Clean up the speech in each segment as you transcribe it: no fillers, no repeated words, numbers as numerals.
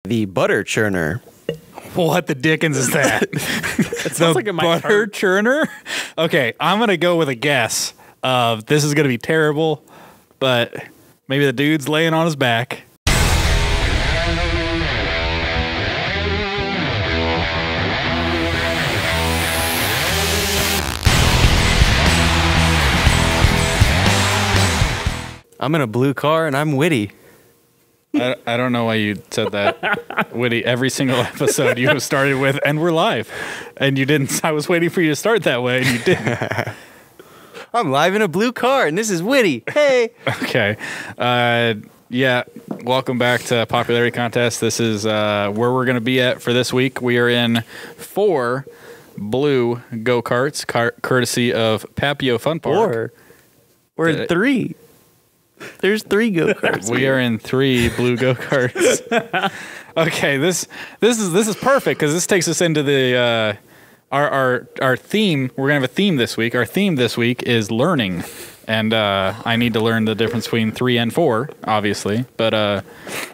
The butter churner. What the dickens is that? It sounds like it might butter hurt. churner? Okay, I'm going to go with a guess of this is going to be terrible, but maybe the dude's laying on his back. I'm in a blue car and I'm witty. I don't know why you said that, Witty. Every single episode you have started with, and we're live. And you didn't. I was waiting for you to start that way, and you didn't. I'm live in a blue car and this is witty. Hey. Okay. Yeah, welcome back to Popularity Contest. This is where we're going to be at for this week. We are in 4 blue go-karts, courtesy of Papio Fun Park. Or we're in 3. There's 3 go-karts. We are in 3 blue go-karts. Okay, this is perfect because this takes us into the our theme. We're gonna have a theme this week. Our theme this week is learning, and I need to learn the difference between 3 and 4, obviously. But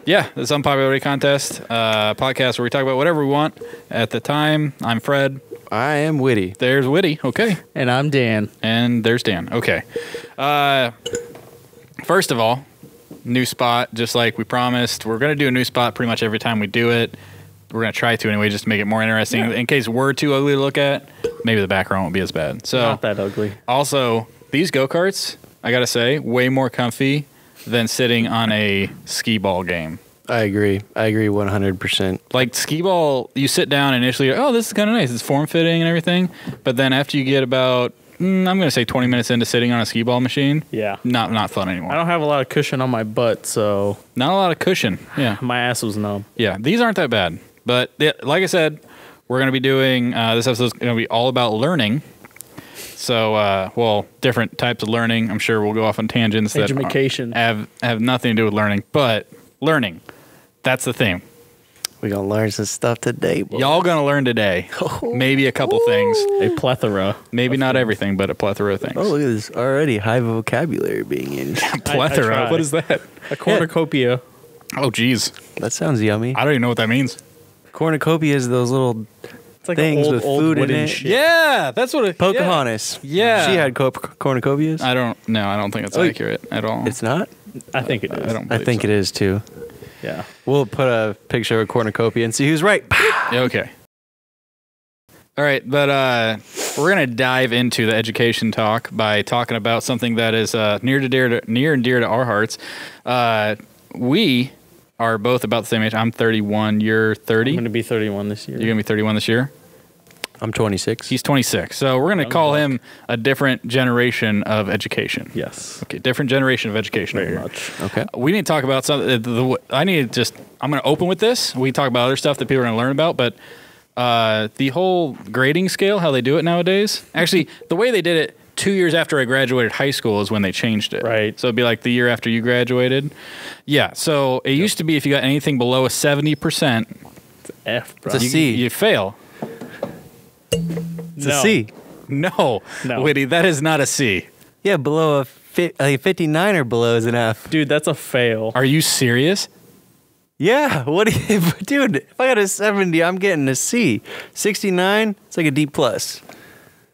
yeah, this Unpopularity Contest podcast where we talk about whatever we want at the time. I'm Fred. I am witty. There's Witty. Okay, And I'm Dan. and there's Dan. Okay. First of all, new spot, just like we promised. We're going to do a new spot pretty much every time we do it. We're going to try to anyway, just to make it more interesting. Yeah. In case we're too ugly to look at, maybe the background won't be as bad. So, Not that ugly. also, these go-karts, I got to say, way more comfy than sitting on a skee ball game. I agree 100%. Like, skee ball, you sit down initially, oh, this is kind of nice. It's form-fitting and everything. But then after you get about, I'm going to say 20 minutes into sitting on a skee ball machine, Yeah. not fun anymore. I don't have a lot of cushion on my butt, so Not a lot of cushion. Yeah. my ass was numb. Yeah. These aren't that bad. But yeah, like I said, we're going to be doing, this episode's going to be all about learning. So, well, different types of learning. I'm sure we'll go off on tangents that Education. have nothing to do with learning. But learning, that's the theme. We're going to learn some stuff today, boy. Y'all going to learn today. Maybe a couple things. A plethora. Maybe not everything, but a plethora of things. Oh, look at this. Already high vocabulary being used. Plethora? tried. What is that? A cornucopia. Oh, geez. That sounds yummy. I don't even know what that means. Cornucopia is those little It's like things old, with old food in wooden it. shit. Yeah, that's what it. Pocahontas. Yeah. She had cornucopias. I don't think it's Oh, accurate at all. It's not? I think it is. I don't. I believe think so. it is too. Yeah. We'll put a picture of a cornucopia and see who's right. Yeah, okay. All right, but we're gonna dive into the education talk by talking about something that is near and dear to our hearts. We are both about the same age. I'm 31. You're 30. I'm going to be 31 this year. You're gonna be 31 this year. I'm 26. He's 26. So we're gonna call him a different generation of education. Yes. Okay, different generation of education. Very over here. much. Okay. We need to talk about something. I'm going to open with this. We talk about other stuff that people are going to learn about, but the whole grading scale, how they do it nowadays. Actually, the way they did it 2 years after I graduated high school is when they changed it. Right. So it'd be like the year after you graduated. Yeah. So it used to be if you got anything below a 70%, F, bro. It's a C. you fail. It's a C. No, No. Witty, that is not a C. Yeah, below a 59 or below is an F. Dude, that's a fail. Are you serious? Yeah, what do you, dude, if I got a 70, I'm getting a C. 69, it's like a D plus.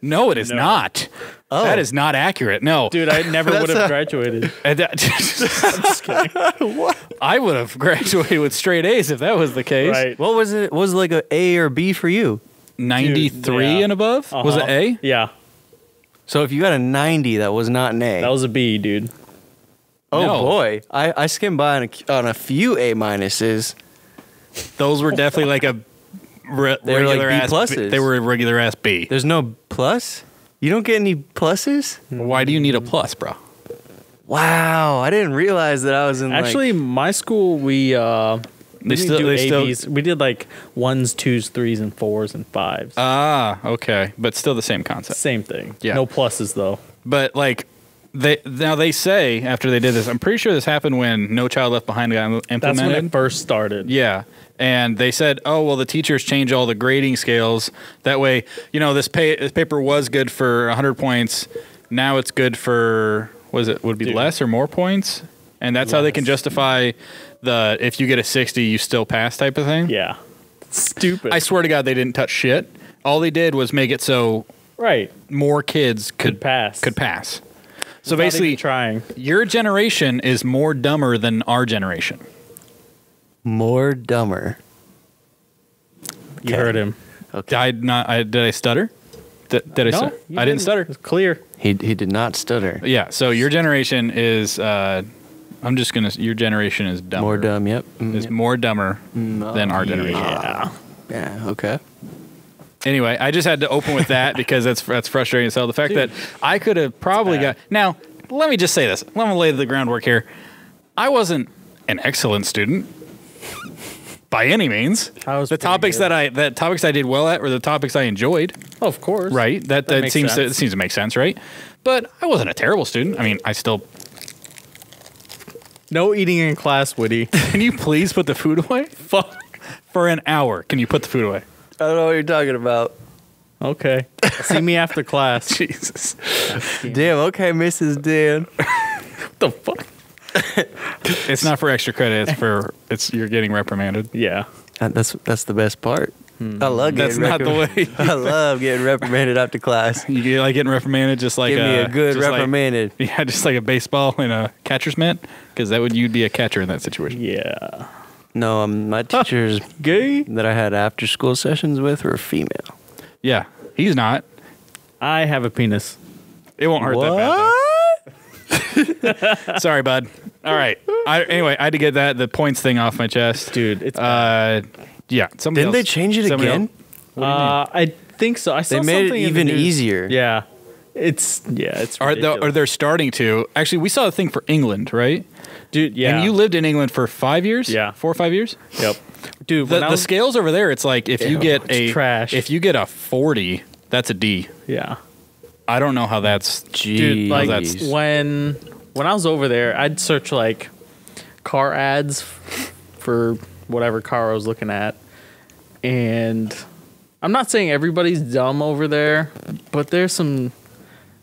No, it is No. not. Oh. That is not accurate. No. Dude, I never That's would have a- graduated. And that- Just kidding. I would have graduated with straight A's if that was the case. Right. What was it? What was it like a A or B for you? 93 yeah. and above? Was it Uh-huh. A? Yeah. So if you got a 90, that was not an A. That was a B, dude. oh No. boy, I skimmed by on a few A minuses. Those were definitely like a They were like regular B ass. pluses. They were a regular ass B. There's no plus? You don't get any pluses? Why do you need a plus, bro? Wow, I didn't realize that I was in Actually, my school, we didn't do ABs. We did like 1s, 2s, 3s, and 4s and 5s. Ah, okay, but still the same concept. Same thing. Yeah. No pluses, though. But like they say after they did this, I'm pretty sure this happened when No Child Left Behind got implemented. That's when it first started. Yeah. And they said, oh, well, the teachers change all the grading scales. That way, this paper was good for 100 points. Now it's good for, would it be less or more points? And that's how they can justify the if you get a 60, you still pass type of thing. Yeah. Stupid. I swear to God, they didn't touch shit. All they did was make it so more kids could pass. So Without basically, even trying. Your generation is more dumber than our generation. More dumber. You heard him. Okay. Did I stutter? Did I stutter? I didn't stutter. It's clear. He did not stutter. Yeah. So your generation is. I'm just gonna. Your generation is dumber. More dumb. Yep. Is more dumber than our generation. Yeah. Yeah. Okay. Anyway, I just had to open with that because that's frustrating as hell. The fact that I could have probably got. Now, let me just say this. Let me lay the groundwork here. I wasn't an excellent student by any means. The topics that I did well at were the topics I enjoyed. Oh, of course. Right. That seems to make sense, right? But I wasn't a terrible student. I mean, I still. No eating in class, Woody. Can you please put the food away? Fuck. For an hour, can you put the food away? I don't know what you're talking about. Okay. See me after class. Jesus. Damn. Okay, Mrs. Dan. What the fuck? It's not for extra credit. It's you're getting reprimanded. Yeah. That's the best part. I love getting That's not the way. I love getting reprimanded after class. You like getting reprimanded just like Give me a good reprimanded. Yeah, just like a baseball and a catcher's mitt, because you'd be a catcher in that situation. Yeah. No, my teachers Gay? that I had after school sessions with were female. Yeah, he's not. I have a penis. It won't hurt that bad. Sorry, bud. All right. Anyway, I had to get the points thing off my chest, Dude, it's yeah. Didn't they change it again? I think so. I saw They made it something in even the news. easier. Yeah. It's ridiculous. Are they starting to? Actually, we saw a thing for England, right? Dude, yeah. And you lived in England for 5 years? Yeah. 4 or 5 years? Yep. Dude, The scales over there, it's like if you get trash. If you get a 40, that's a D. Yeah. I don't know how that's. Dude, like Jeez. when I was over there, I'd search like car ads for whatever car I was looking at. And I'm not saying everybody's dumb over there, but there's some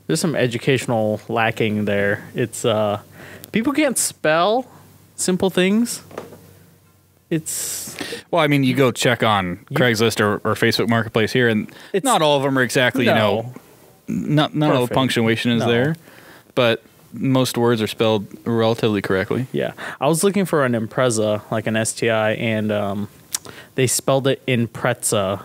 educational lacking there. It's people can't spell simple things. It's Well, I mean, you go check on Craigslist or Facebook Marketplace here, and not all of them are exactly, not all the punctuation is there, but most words are spelled relatively correctly. Yeah. I was looking for an Impreza, like an STI, and they spelled it Impreza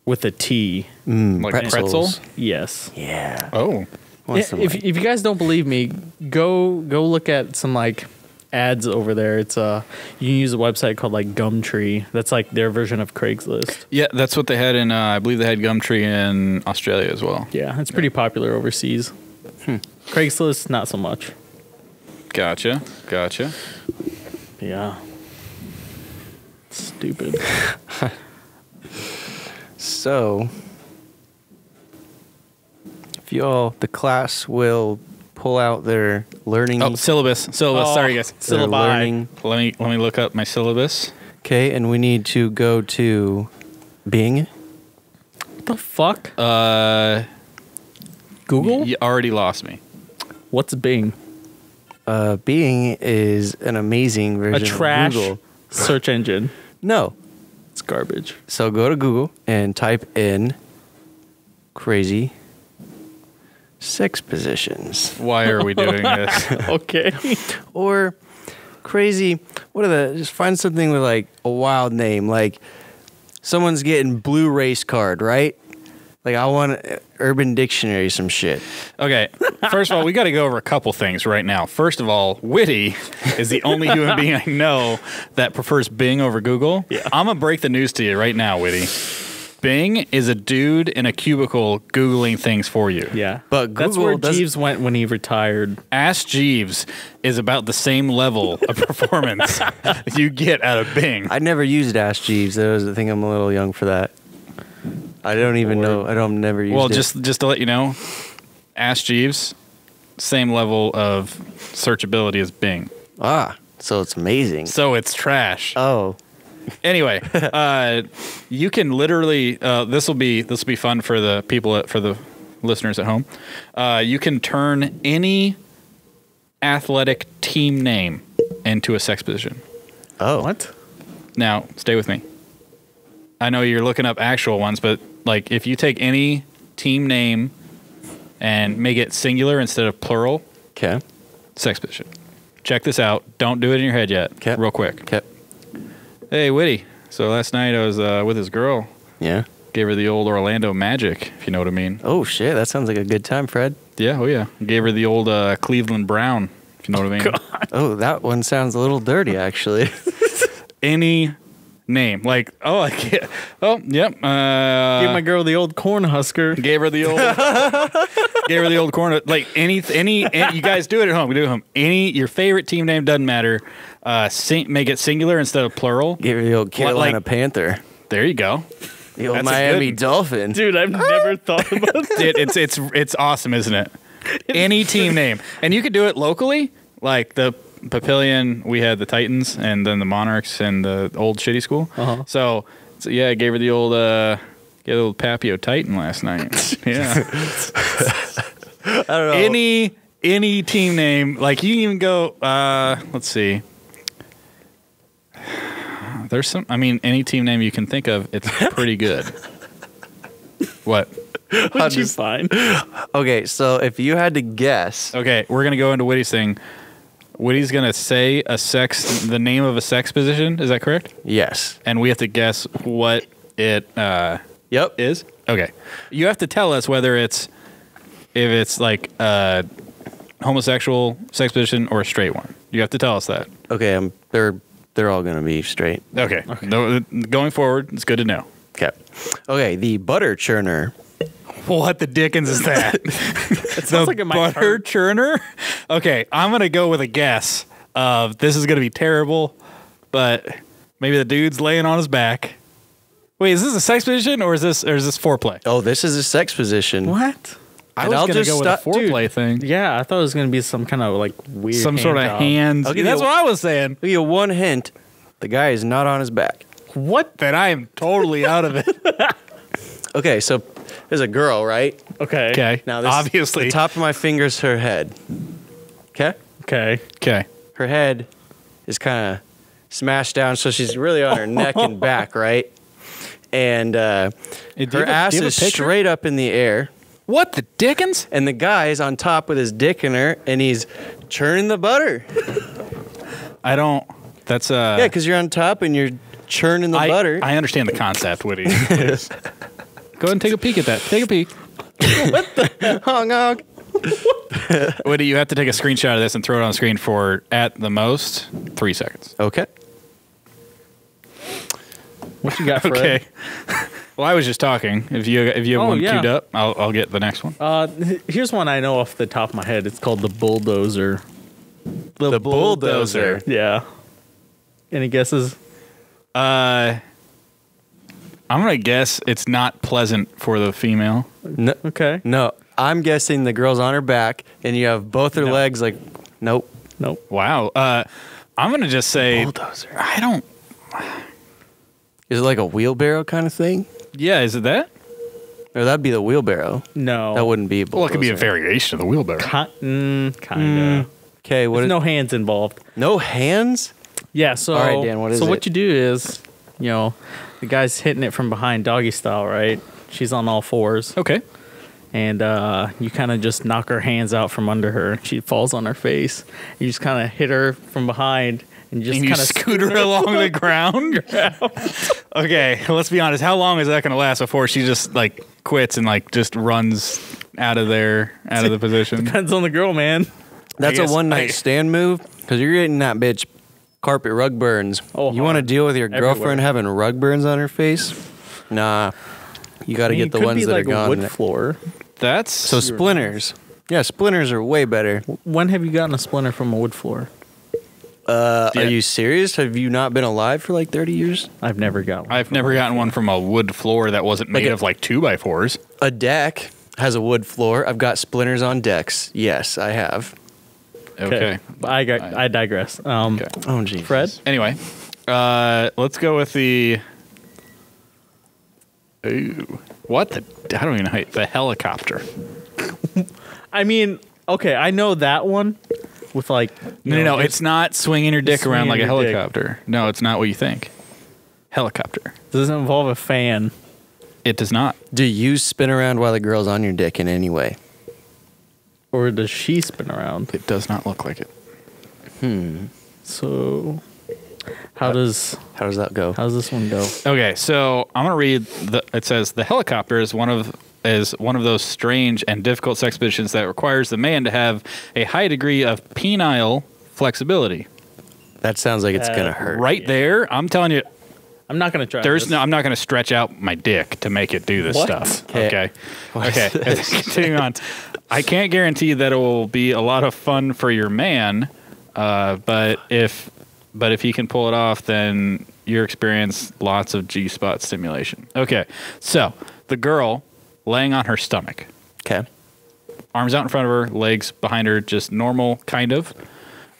with a T. Like pretzel? Yes. Yeah. Oh. If you guys don't believe me, go look at some like ads over there. It's you can use a website called like Gumtree. That's like their version of Craigslist. Yeah, that's what they had in, I believe they had Gumtree in Australia as well. Yeah, it's pretty popular overseas. Craigslist, not so much. Gotcha. Yeah. Stupid. So, if the class will pull out their learning. Oh, syllabus. Sorry, guys. their Syllabi. learning. Let me look up my syllabus. Okay, and we need to go to Bing. What the fuck? Google? You already lost me. What's Bing? Bing is an amazing version A trash of Google. search engine. No. It's garbage. So go to Google and type in crazy sex positions. Why are we doing this? Okay. Or crazy, just find something with like a wild name. Like someone's getting blue race card, right? Like I want Urban Dictionary, some shit. Okay, first of all, we got to go over a couple things right now. First of all, Witty is the only human being I know that prefers Bing over Google. Yeah. I'm going to break the news to you right now, Witty. Bing is a dude in a cubicle Googling things for you. Yeah. But that's Google where Jeeves went when he retired. Ask Jeeves is about the same level of performance you get out of Bing. I never used Ask Jeeves. I think I'm a little young for that. I don't even know. Never used it. Well, just to let you know, Ask Jeeves, same level of searchability as Bing. So it's amazing. So it's trash. Oh. Anyway, you can literally this will be fun for the people for the listeners at home. You can turn any athletic team name into a sex position. Oh. What? Now, stay with me. I know you're looking up actual ones, but like if you take any team name and make it singular instead of plural, Okay. sex position. Check this out. Don't do it in your head yet. Okay. Real quick. Okay. Hey, Whitty. So last night I was with this girl. Yeah. Gave her the old Orlando Magic, if you know what I mean. Oh, shit. That sounds like a good time, Fred. Yeah, oh yeah. Gave her the old Cleveland Brown, if you know what I mean. Oh, that one sounds a little dirty, actually. Any name. Like, oh, I can't. Oh, yep. Gave my girl the old corn husker. Gave her the old. Gave her the old corner. Like any. You guys do it at home. We do it at home. Your favorite team name doesn't matter. Make it singular instead of plural. Give her the old Carolina Panther. There you go. The old That's a Miami good- Dolphin. Dude, I've never thought about that. It's awesome, isn't it? Any team name, and you could do it locally. Like the Papillion, we had the Titans, and then the Monarchs, and the old shitty school. Uh-huh. So yeah, I gave her the old Papio Titan last night. Yeah. I don't know. Any team name, like you can even go. Let's see. There's some. I mean, any team name you can think of, it's pretty good. What? What'd you find? Okay, so if you had to guess. Okay, we're gonna go into Witty's thing. Witty's gonna say the name of a sex position. Is that correct? Yes. And we have to guess what it Yep. is. Okay, you have to tell us whether if it's like a homosexual sex position or a straight one. You have to tell us that. Okay, they're all gonna be straight. Okay. No, going forward, it's good to know. Okay. Okay, the butter churner. What the dickens is that? It sounds like it might Butter hurt. churner? Okay, I'm going to go with a guess of this is going to be terrible, but maybe the dude's laying on his back. Wait, is this a sex position or is this foreplay? Oh, this is a sex position. What? I was I'll going to just go with a stop- foreplay thing. Yeah, I thought it was going to be some kind of like weird Some sort of job. hands. I'll give That's you a- what I was saying. I'll give you one hint. The guy is not on his back. What? Then I am totally out of it. Okay, so there's a girl, right? Okay. Okay. Now this Obviously. the top of my finger's her head. Okay? Okay. Okay. Her head is kind of smashed down, so she's really on her neck and back, right? And Do you her have a- ass do you have a is picture? straight up in the air. What the dickens? And the guy is on top with his dick in her, and he's churning the butter. I don't. That's Yeah, because you're on top and you're churning the butter. I understand the concept, Woody. Please. Go ahead and take a peek at that. Take a peek. Honk, honk. Woody, you have to take a screenshot of this and throw it on the screen for, at the most, 3 seconds. Okay. What you got, Fred? Okay. Well, I was just talking. If you have Oh, one yeah. queued up, I'll get the next one. Here's one I know off the top of my head. It's called the Bulldozer. The bulldozer. Yeah. Any guesses? I'm gonna guess it's not pleasant for the female. No, Okay. no, I'm guessing the girl's on her back, and you have both her No. legs like, nope. Nope. Wow. I'm gonna just say Bulldozer. I don't. Is it like a wheelbarrow kind of thing? Yeah, is it that? Or that'd be the wheelbarrow. No. That wouldn't be a bulldozer. Well, it could be a variation of the wheelbarrow. Kind of. Okay, what There's is no hands involved. no hands? Yeah, so All right, Dan, what is so it? what you do is, the guy's hitting it from behind doggy style, right? She's on all fours. Okay. And you kind of just knock her hands out from under her. She falls on her face. You just kind of hit her from behind and just And you kind of scoot her along the ground. Okay, let's be honest. How long is that going to last before she just like quits and like just runs out of the position? Depends on the girl, man. That's a guess one night stand move because you're getting that bitch carpet rug burns. Oh, you want to hard. deal with your Everywhere. girlfriend having rug burns on her face? Nah, you got to get the ones that are gone. wood floor. That's So splinters. Yeah, splinters are way better. When have you gotten a splinter from a wood floor? Are you serious? Have you not been alive for like 30 years? I've never got one. I've never gotten one from a wood floor that wasn't made of like 2x4s. A deck has a wood floor. I've got splinters on decks. Yes, I have. Okay. But I digress. Okay. Oh, geez. Fred? Anyway, let's go with the. Ooh, what the? I don't even know the helicopter. I mean, okay, I know that one. with like No, it's not swinging your dick around like a swinging your dick. helicopter. No, it's not what you think. Helicopter. Doesn't involve a fan. It does not. Do you spin around while the girl's on your dick in any way? Or does she spin around? It does not look like it. So how does that go? how does this one go? Okay, so I'm gonna read. It says the helicopter is one of those strange and difficult sex positions that requires the man to have a high degree of penile flexibility. That sounds like it's gonna hurt. Right there, I'm telling you, I'm not gonna try. I'm not gonna stretch out my dick to make it do this What? stuff. Okay. Okay. Continuing on, I can't guarantee that it will be a lot of fun for your man, but if he can pull it off, then you'll experience lots of G-spot stimulation. Okay, so the girl laying on her stomach, Okay. arms out in front of her, legs behind her, just normal kind of.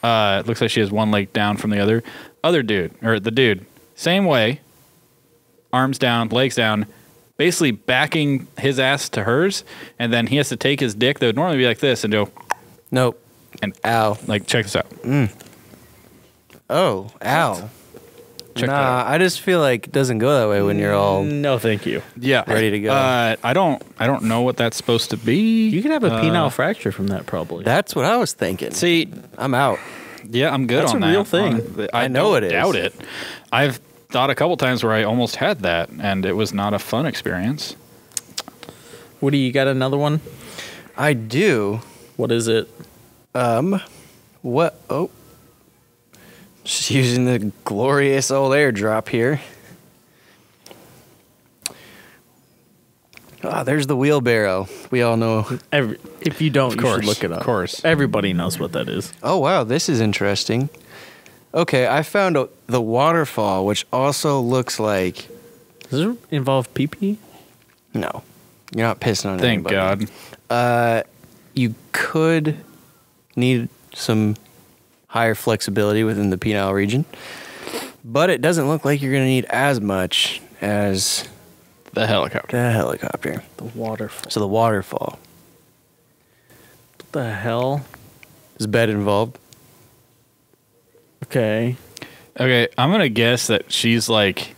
It looks like she has one leg down from the other. The dude, same way, arms down, legs down, basically backing his ass to hers, and then he has to take his dick that would normally be like this and go, Nope. and Ow. like, check this out. Oh, ow. Check that out. I just feel like it doesn't go that way when you're all No, thank you. Yeah, ready to go. I don't know what that's supposed to be. You could have a penile fracture from that, probably. That's what I was thinking. See, I'm out. yeah, I'm good That's on a that. real thing. I know don't it is. Doubt it. I've thought a couple times where I almost had that, and it was not a fun experience. Woody, you got another one? I do. What is it? What? Oh. Just using the glorious old airdrop here. Ah, there's the wheelbarrow. We all know. If you don't, Of course, you should look it up. of course. Everybody knows what that is. Oh, wow. This is interesting. Okay, I found the Waterfall, which also looks like... Does it involve pee-pee? No. You're not pissing on Thank anybody. God. You could need some higher flexibility within the penile region, but it doesn't look like you're going to need as much as The helicopter. the helicopter. The waterfall. So the Waterfall. What the hell? Is bed involved? Okay. Okay, I'm gonna guess that she's like,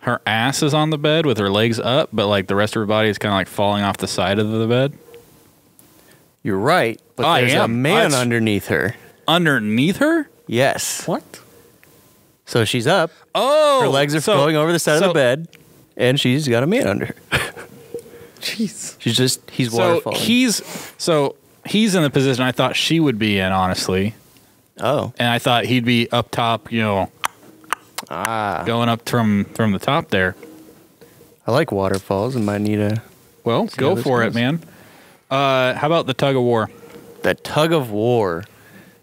her ass is on the bed with her legs up, but like the rest of her body is kind of like falling off the side of the bed. You're right, but I there's a am. man That's- underneath her. Underneath her? Yes. What? So she's up. Oh, Her legs are flowing over the side of the bed, and she's got a man under her. Jeez. He's So waterfalling. he's in the position I thought she would be in, honestly, Oh. and I thought he'd be up top, going up from the top there. I like waterfalls and might need a... Well, how go this for it, goes. man. How about the tug of war? The tug of war.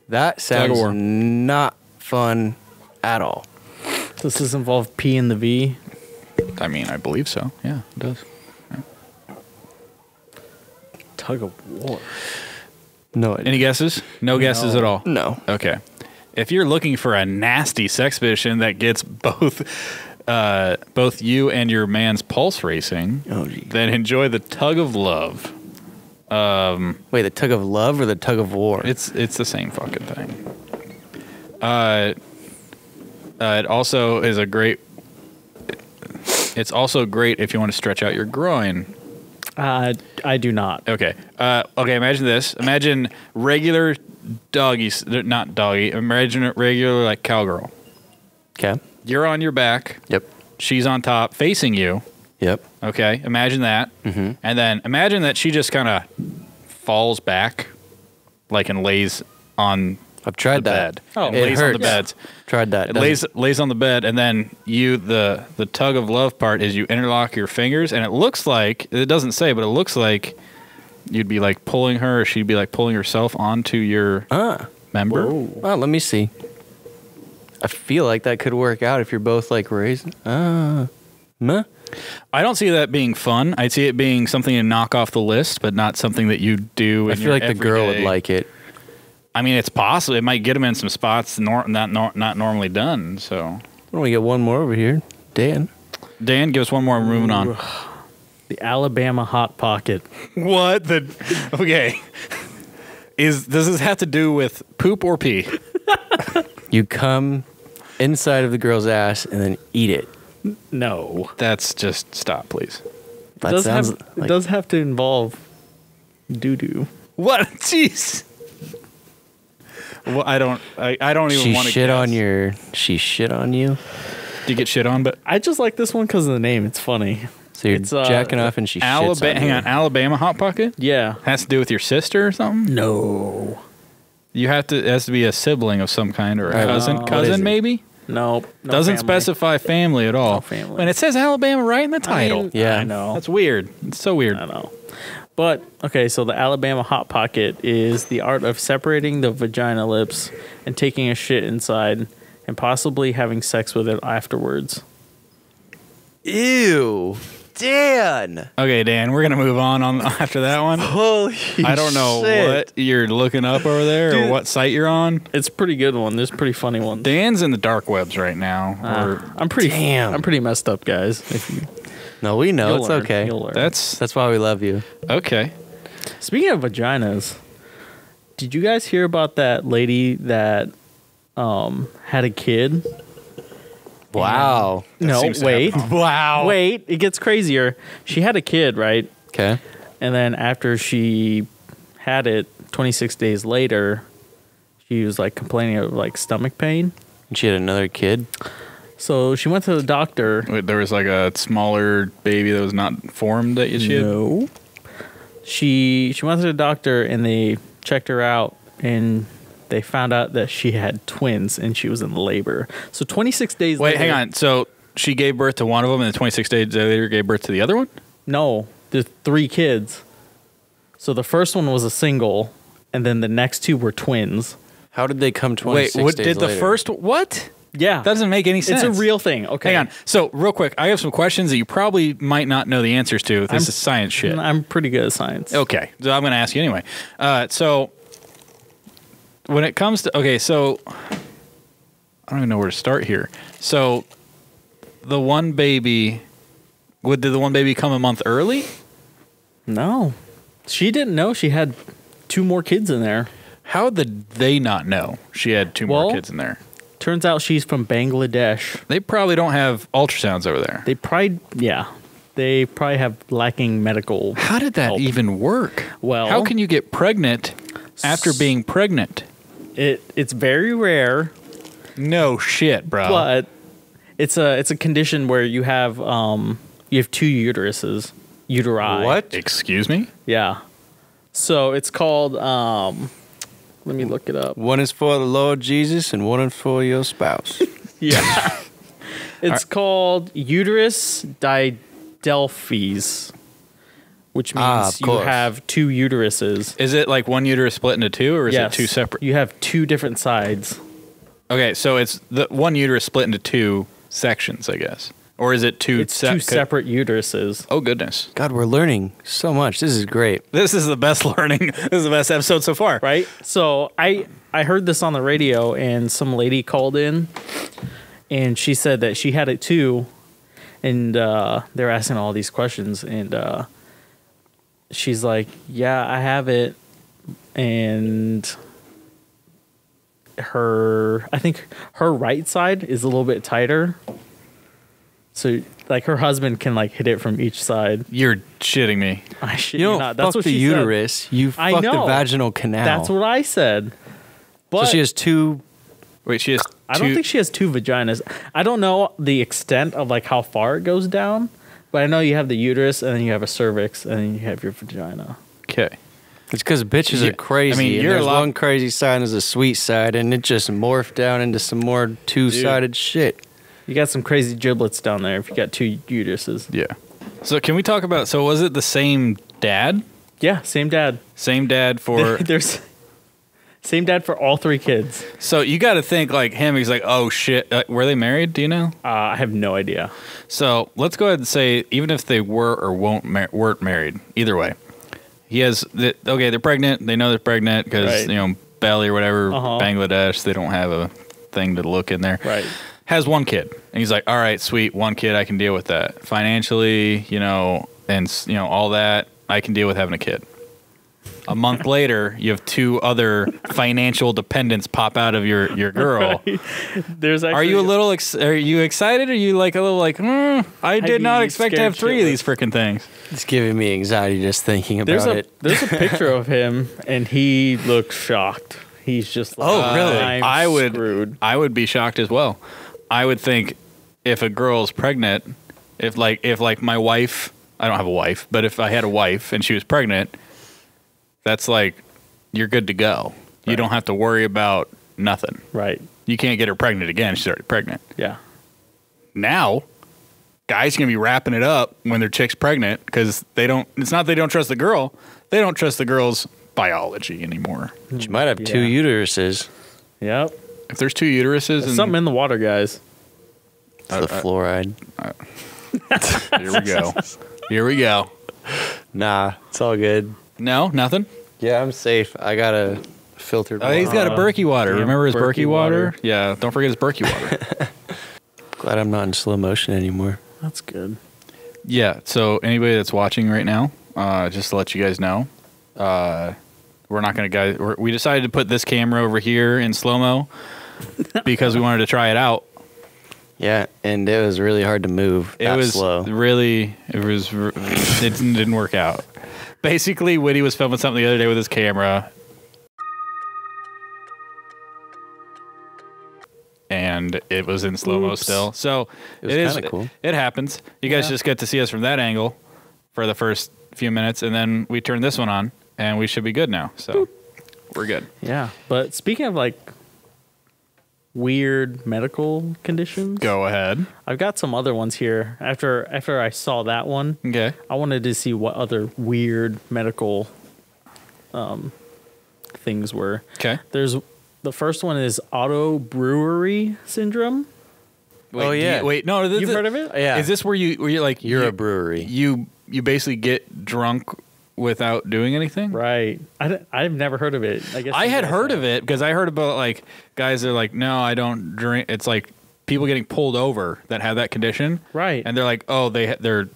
That Tug of sounds war. not fun at all. Does this involve P in the V? I mean, I believe so. Yeah, it does. Tug of war. No. Any guesses? No guesses at all. No. Okay. If you're looking for a nasty sex position that gets both you and your man's pulse racing, Oh, gee. then enjoy the tug of love. Wait, the tug of love or the tug of war? It's the same fucking thing. It also is a great. It's also great if you want to stretch out your groin. I do not. Okay. Okay. Imagine this. Imagine regular doggies, not doggy. Imagine regular like cowgirl. Okay. You're on your back. Yep. She's on top, facing you. Yep. Okay. Imagine that. Mm-hmm. And then imagine that she just kind of falls back, like, and lays on I've tried the that. bed. Oh, and it lays on the hurts. beds. Tried that. It lays on the bed, and then the tug of love part is you interlock your fingers, and it looks like, it doesn't say, but it looks like you'd be like pulling her, or she'd be like pulling herself onto your member. Well, let me see. I feel like that could work out if you're both like raising. Meh. I don't see that being fun. I see it being something to knock off the list, but not something that you do. I feel like the girl would like it. I mean, it's possible. It might get them in some spots not normally done. So, Why don't we get one more over here? Dan. Dan, give us one more. We're moving on. The Alabama Hot Pocket. What the? Okay. Does this have to do with poop or pee? You come inside of the girl's ass and then eat it. No. That's just stop, please. That It does have to involve doo-doo. What? Jeez. Well, I don't even want to. She shit on you. Do you get shit on? But I just like this one because of the name. It's funny. So you're jacking off and she shits on you. Hang on, Alabama Hot Pocket? Yeah. Has to do with your sister or something? No. It has to be a sibling of some kind or a cousin. What is it? Maybe? No. Doesn't specify family at all. No family. And it says Alabama right in the title. Yeah. I know. That's weird. It's so weird. I know. But, okay, so the Alabama Hot Pocket is the art of separating the vagina lips and taking a shit inside and possibly having sex with it afterwards. Ew. Dan. Okay, Dan, we're gonna move on after that one. Holy I don't know shit. what you're looking up over there or what site you're on. It's a pretty good one. There's pretty funny ones. Dan's in the dark webs right now. I'm pretty Damn. I'm pretty messed up, guys. No, we know. You'll It's learn. okay. You'll learn. That's why we love you. Okay. Speaking of vaginas, did you guys hear about that lady that had a kid? Wow. No, seems to wait. happen Wow. Wait, it gets crazier. She had a kid, right? Okay. And then after she had it, 26 days later, she was like complaining of like stomach pain. And she had another kid. So she went to the doctor. Wait, there was like a smaller baby that was not formed that she had? No. She went to the doctor and they checked her out and they found out that she had twins and she was in labor. So 26 days later. Wait, hang on. So she gave birth to one of them and then 26 days later gave birth to the other one? No, there's 3 kids. So the first one was a single and then the next 2 were twins. How did they come 26 Wait, days did the later? first what? Yeah. That doesn't make any sense. It's a real thing. Okay. Hang on. So, real quick, I have some questions that you probably might not know the answers to. This is science shit. I'm pretty good at science. Okay. So, I'm going to ask you anyway. So, when it comes to... Okay, so... I don't even know where to start here. So, the one baby... Did the one baby come a month early? No. She didn't know she had 2 more kids in there. How did they not know she had 2 more kids in there? Turns out she's from Bangladesh. They probably don't have ultrasounds over there. They probably have lacking medical. How did that help. even work? Well- how can you get pregnant after being pregnant? It's very rare, No shit, bro. but it's a condition where you have 2 uteruses, uteri. What? Excuse me? Yeah. So it's called let me look it up. One is for the Lord Jesus and one is for your spouse. Yeah. It's called uterus didelphys, which means you course. have 2 uteruses. Is it like one uterus split into 2 or is Yes. it 2 separate? You have 2 different sides. Okay, so it's the one uterus split into 2 sections, I guess. Or is it 2 It's 2 separate uteruses. Oh, goodness. God, we're learning so much. This is great. This is the best learning. This is the best episode so far. Right? So I heard this on the radio and some lady called in and she said that she had it too. And they're asking all these questions and she's like, yeah, I have it. And I think her right side is a little bit tighter. So, like, her husband can, like, hit it from each side. You're shitting me. I shit You you don't not. That's fuck what the she uterus. You I fuck the know. vaginal canal. said. That's what I said. But so she has 2. Wait, she has I don't think she has 2 vaginas. I don't know the extent of, like, how far it goes down. But I know you have the uterus, and then you have a cervix, and then you have your vagina. Okay. It's because bitches Yeah, are crazy. I mean, and you're there's a lot- one crazy side and there's a sweet side, and it just morphed down into some more 2-sided shit. You got some crazy giblets down there if you got 2 uteruses. Yeah. So can we talk about, so was it the same dad? Yeah, same dad. Same dad for... There's same dad for all 3 kids. So you got to think like him. He's like, oh, shit. Were they married? Do you know? I have no idea. So let's go ahead and say, even if they were or weren't married, either way, he has, okay, they're pregnant. They know they're pregnant because, Right. you know, belly or whatever, Uh-huh. Bangladesh, they don't have a thing to look in there. Right. Has 1 kid. And he's like, all right, sweet, 1 kid, I can deal with that. Financially, you know, and, you know, all that, I can deal with having a kid. A month later, you have 2 other financial dependents pop out of your girl. Right. There's actually, Are you a little? Are you excited? Or are you like a little like? I did not expect to have 3 of these freaking things. It's giving me anxiety just thinking about it. There's a picture of him, and he looks shocked. He's just like, Oh, really? I'm screwed. I would be shocked as well. I would think if a girl's pregnant, if my wife, I don't have a wife, but if I had a wife and she was pregnant, that's like, you're good to go. Right. You don't have to worry about nothing. Right. You can't get her pregnant again. She's already pregnant. Yeah. Now, guys can be wrapping it up when their chick's pregnant because it's not they don't trust the girl. They don't trust the girl's biology anymore. She might have 2 uteruses. Yep. If there's 2 uteruses. There's something in the water, guys. It's the fluoride. Here we go. Here we go. Nah, it's all good. No, nothing? Yeah, I'm safe. I got a filtered water. Oh, he's got a Berkey water. Remember his Berkey water? water? Yeah, don't forget his Berkey water. Glad I'm not in slow motion anymore. That's good. Yeah, so anybody that's watching right now, just to let you guys know, we're not going to we decided to put this camera over here in slow-mo because we wanted to try it out. Yeah, and it was really hard to move. It was slow. It didn't work out. Basically, Whitty was filming something the other day with his camera, and it was in slow-mo still. So it was kind of cool. It happens. You guys just get to see us from that angle for the first few minutes, and then we turn this one on, and we should be good now. So we're good. Yeah. But speaking of like weird medical conditions, Go ahead. I've got some other ones here. After I saw that one, Okay. I wanted to see what other weird medical things were. Okay. The first one is Autobrewery Syndrome. Wait, Oh, yeah. No. You've heard of it? Yeah. Is this where you're like You're a brewery. You basically get drunk without doing anything? Right. I've never heard of it. I guess I you had guys heard have. of it because I heard about like guys that are like, no, I don't drink. It's like people getting pulled over that have that condition, Right. And they're like, oh, they're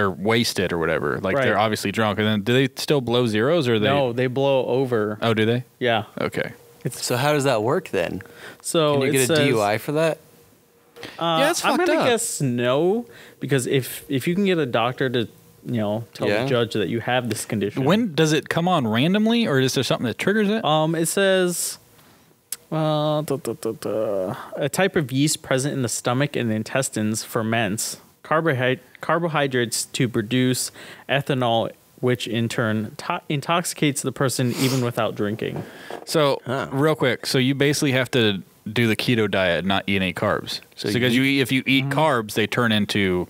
wasted or whatever. Like Right. they're obviously drunk. And then do they still blow zeros or they? No, they blow over. Oh, do they? Yeah. Okay. So how does that work then? So Can you it get a says, DUI for that? Yeah, it's I'm fucked gonna up. guess no, because if you can get a doctor to tell Yeah. the judge that you have this condition. When does it come on randomly, or is there something that triggers it? It says a type of yeast present in the stomach and the intestines ferments carbohydrates to produce ethanol, which in turn intoxicates the person even without drinking. So real quick, so you basically have to do the keto diet and not eat any carbs. So because if you eat carbs, they turn into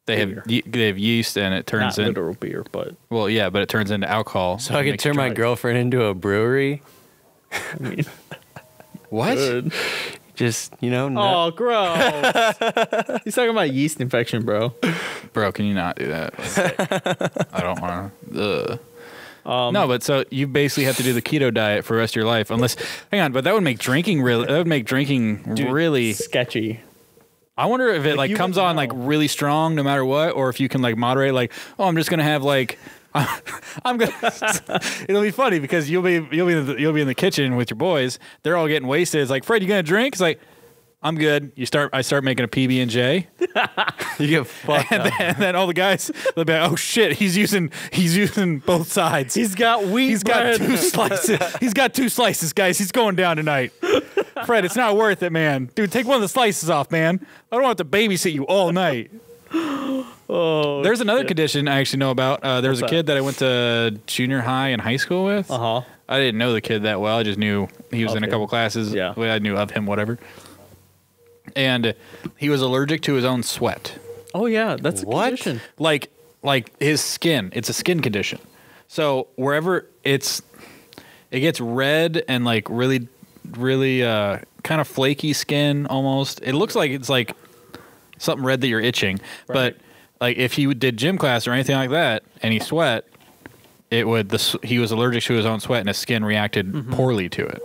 they have yeast and it turns Not into literal beer, but well, yeah, but it turns into alcohol. So I could turn my girlfriend into a brewery? I mean, What? good. Just, Oh, gross. He's talking about yeast infection, bro. Bro, can you not do that? I don't want to. No, but so you basically have to do the keto diet for the rest of your life, unless. Hang on, but that would make drinking really. That would make drinking really sketchy. I wonder if it like you comes would on know. like really strong no matter what, or if you can like moderate. Like, oh, I'm just gonna have like. I'm gonna. It'll be funny because you'll be in the kitchen with your boys. They're all getting wasted. It's like, Fred, you gonna drink? It's like, I'm good. I start making a PB&J. You get fucked up. And then all the guys, they'll be like, oh shit, he's using both sides. He's got wheat. He's got 2 slices. He's got 2 slices, guys. He's going down tonight. Fred, it's not worth it, man. Dude, take one of the slices off, man. I don't want to babysit you all night. Oh, There's another condition I actually know about. There was a What's kid that I went to junior high and high school with. Uh-huh. I didn't know the kid that well. I just knew he was in a Okay. couple classes. Yeah. I knew of him, whatever. And he was allergic to his own sweat. Oh yeah, that's a What? condition. Like his skin. It's a skin condition. So wherever it gets red and like really kind of flaky skin almost. It looks like it's like something red that you're itching. Right. But like if he did gym class or anything like that and he sweat, he was allergic to his own sweat and his skin reacted poorly to it.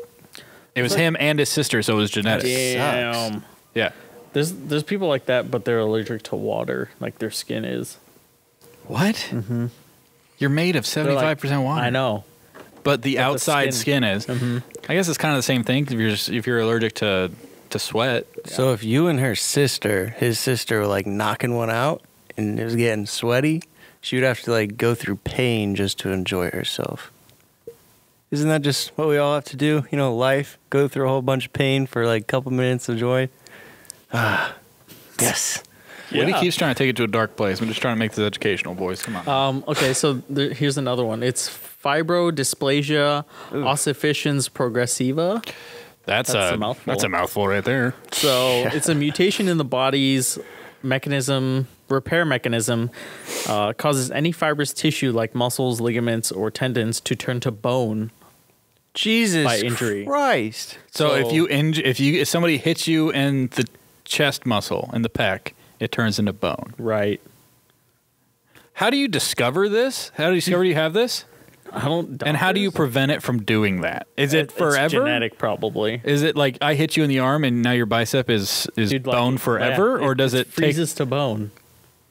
It was him and his sister, so it was genetic. Damn. Yeah. There's people like that, but they're allergic to water, like their skin is. What? You're made of 75% water. I know. But the outside skin. skin is. I guess it's kind of the same thing if you're allergic to sweat. So if you and his sister were like knocking one out and it was getting sweaty, she would have to like go through pain just to enjoy herself. Isn't that just what we all have to do? You know, life, go through a whole bunch of pain for like a couple minutes of joy. Yes. Woody keeps trying to take it to a dark place. I'm just trying to make this educational, boys. Come on. Okay, so here's another one. It's Fibro Dysplasia ossificans progressiva. That's a mouthful. That's a mouthful right there. So it's a mutation in the body's repair mechanism, causes any fibrous tissue like muscles, ligaments, or tendons to turn to bone. Jesus by injury. Christ. So if somebody hits you in the chest muscle, in the pec, it turns into bone. Right. How do you discover this? How do you discover you have this? I don't. And how do you prevent it from doing that? Is it forever? It's genetic, probably. Is it like I hit you in the arm and now your bicep is bone forever, or does it freezes to bone?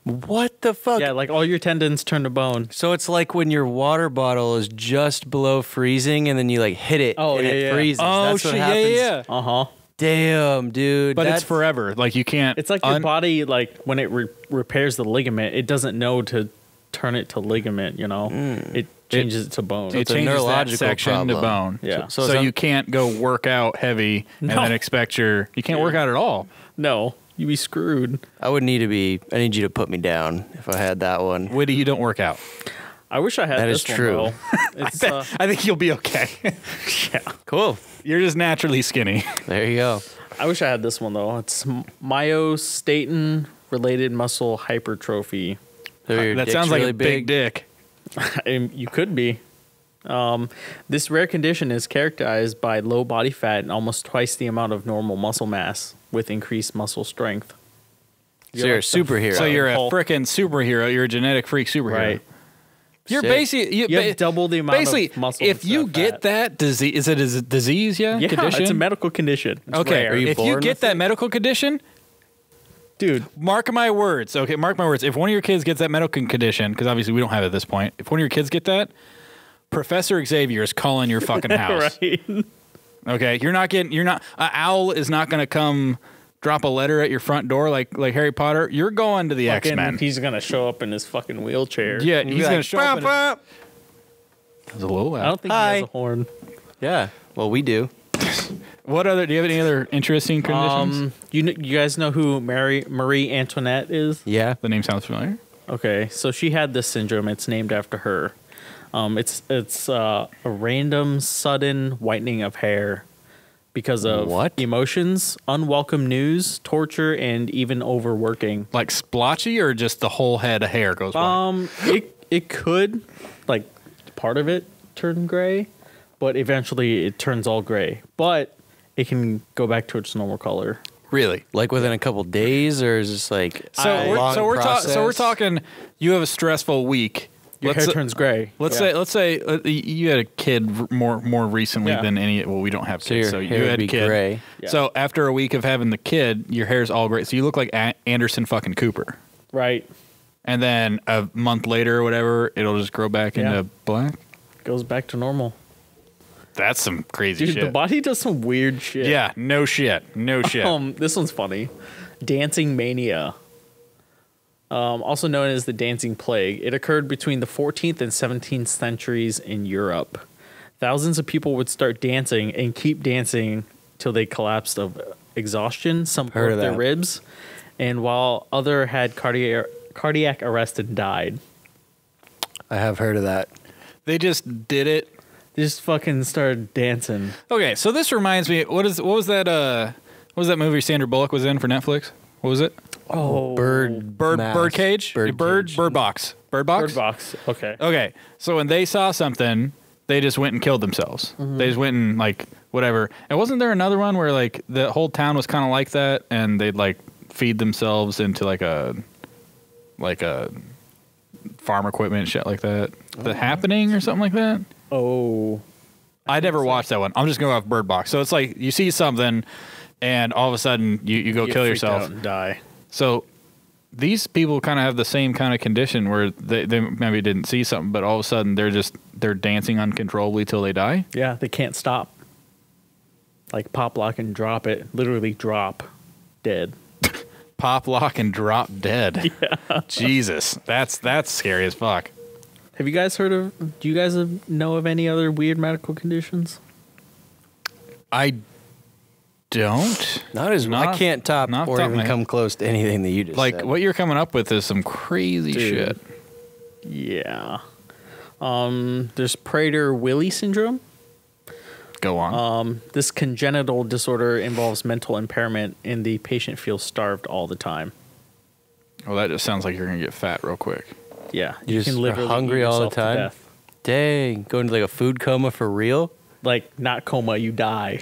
What the fuck? Yeah, like all your tendons turn to bone. So it's like when your water bottle is just below freezing and then you like hit it and it freezes. Oh, that's shit, what happens. yeah. Uh-huh. Damn, dude. But it's forever. Like you can't. It's like your body, like when it repairs the ligament, it doesn't know to turn it to ligament, you know? It changes it to bone. It changes that section to bone. Yeah. So you can't go work out heavy and then expect you can't work out at all. No. You'd be screwed. I need you to put me down if I had that one. Woody, you don't work out. I wish I had that. This That is true. One, I think you'll be okay. Yeah. Cool. You're just naturally skinny. There you go. I wish I had this one, though. It's myostatin-related muscle hypertrophy. So that sounds really like a big dick. You could be. This rare condition is characterized by low body fat and almost twice the amount of normal muscle mass with increased muscle strength. So you're a superhero. So you're a frickin' superhero. You're a genetic freak superhero. Right. You're basically you have double the amount of muscle. If you get that disease, is it a disease? Yeah, condition? It's a medical condition. It's okay, rare. if you get that medical condition, dude, mark my words. Okay, mark my words. If one of your kids gets that medical condition, because obviously we don't have it at this point, if one of your kids get that, Professor Xavier is calling your fucking house. Right. Okay, an owl is not going to come drop a letter at your front door like Harry Potter. You're going to the X-Men. He's going to show up in his fucking wheelchair. Yeah, he's going to show up. That was a little loud. I don't think he has a horn. Yeah, well, we do. Do you have any other interesting conditions? You guys know who Marie Antoinette is? Yeah. The name sounds familiar. Okay, so she had this syndrome. It's named after her. It's a random sudden whitening of hair because of emotions, unwelcome news, torture, and even overworking. Like splotchy, or just the whole head of hair goes white? It could, like, part of it turn gray, but eventually it turns all gray. But it can go back to its normal color. Really? Like within a couple days, or is this like so we're talking? You have a stressful week. Your hair turns gray. Let's say you had a kid more recently than any. Well, we don't have kids, so you had a kid. Gray. Yeah. So after a week of having the kid, your hair's all gray. So you look like Anderson fucking Cooper. Right. And then a month later or whatever, it'll just grow back into black. Goes back to normal. That's some crazy Dude, shit. the body does some weird shit. Yeah, no shit. No shit. This one's funny. Dancing mania. Also known as the dancing plague. It occurred between the 14th and 17th centuries in Europe. Thousands of people would start dancing and keep dancing till they collapsed of exhaustion. Some broke their ribs, and while other had cardiac arrest and died. I have heard of that. They just did it. They just fucking started dancing. Okay, so this reminds me. What was that movie Sandra Bullock was in for Netflix? What was it? Oh, Bird Cage? Bird Box. Bird Box? Bird Box. Okay. Okay. So when they saw something, they just went and killed themselves. Mm-hmm. They just went and like whatever. And wasn't there another one where like the whole town was kind of like that, and they'd like feed themselves into like a farm equipment and shit like that? The Happening or something like that? Oh. I never watched that one. I'm just going off Bird Box. So it's like you see something, and all of a sudden you go kill yourself and die. So these people kind of have the same kind of condition where they maybe didn't see something, but all of a sudden they're dancing uncontrollably till they die. Yeah, they can't stop. Like pop, lock, and drop it. Literally drop, dead. Pop, lock, and drop dead. Yeah. Jesus, that's scary as fuck. Have you guys heard of? Do you guys know of any other weird medical conditions? I don't. I can't top or even come close to anything that you just like said. what you're coming up with is some crazy shit. Yeah. There's Prader-Willi Syndrome. Go on. This congenital disorder involves mental impairment, and the patient feels starved all the time. Well, that just sounds like you're gonna get fat real quick. Yeah, you just are hungry all the time. Dang, going to like a food coma for real? Like not coma, you die.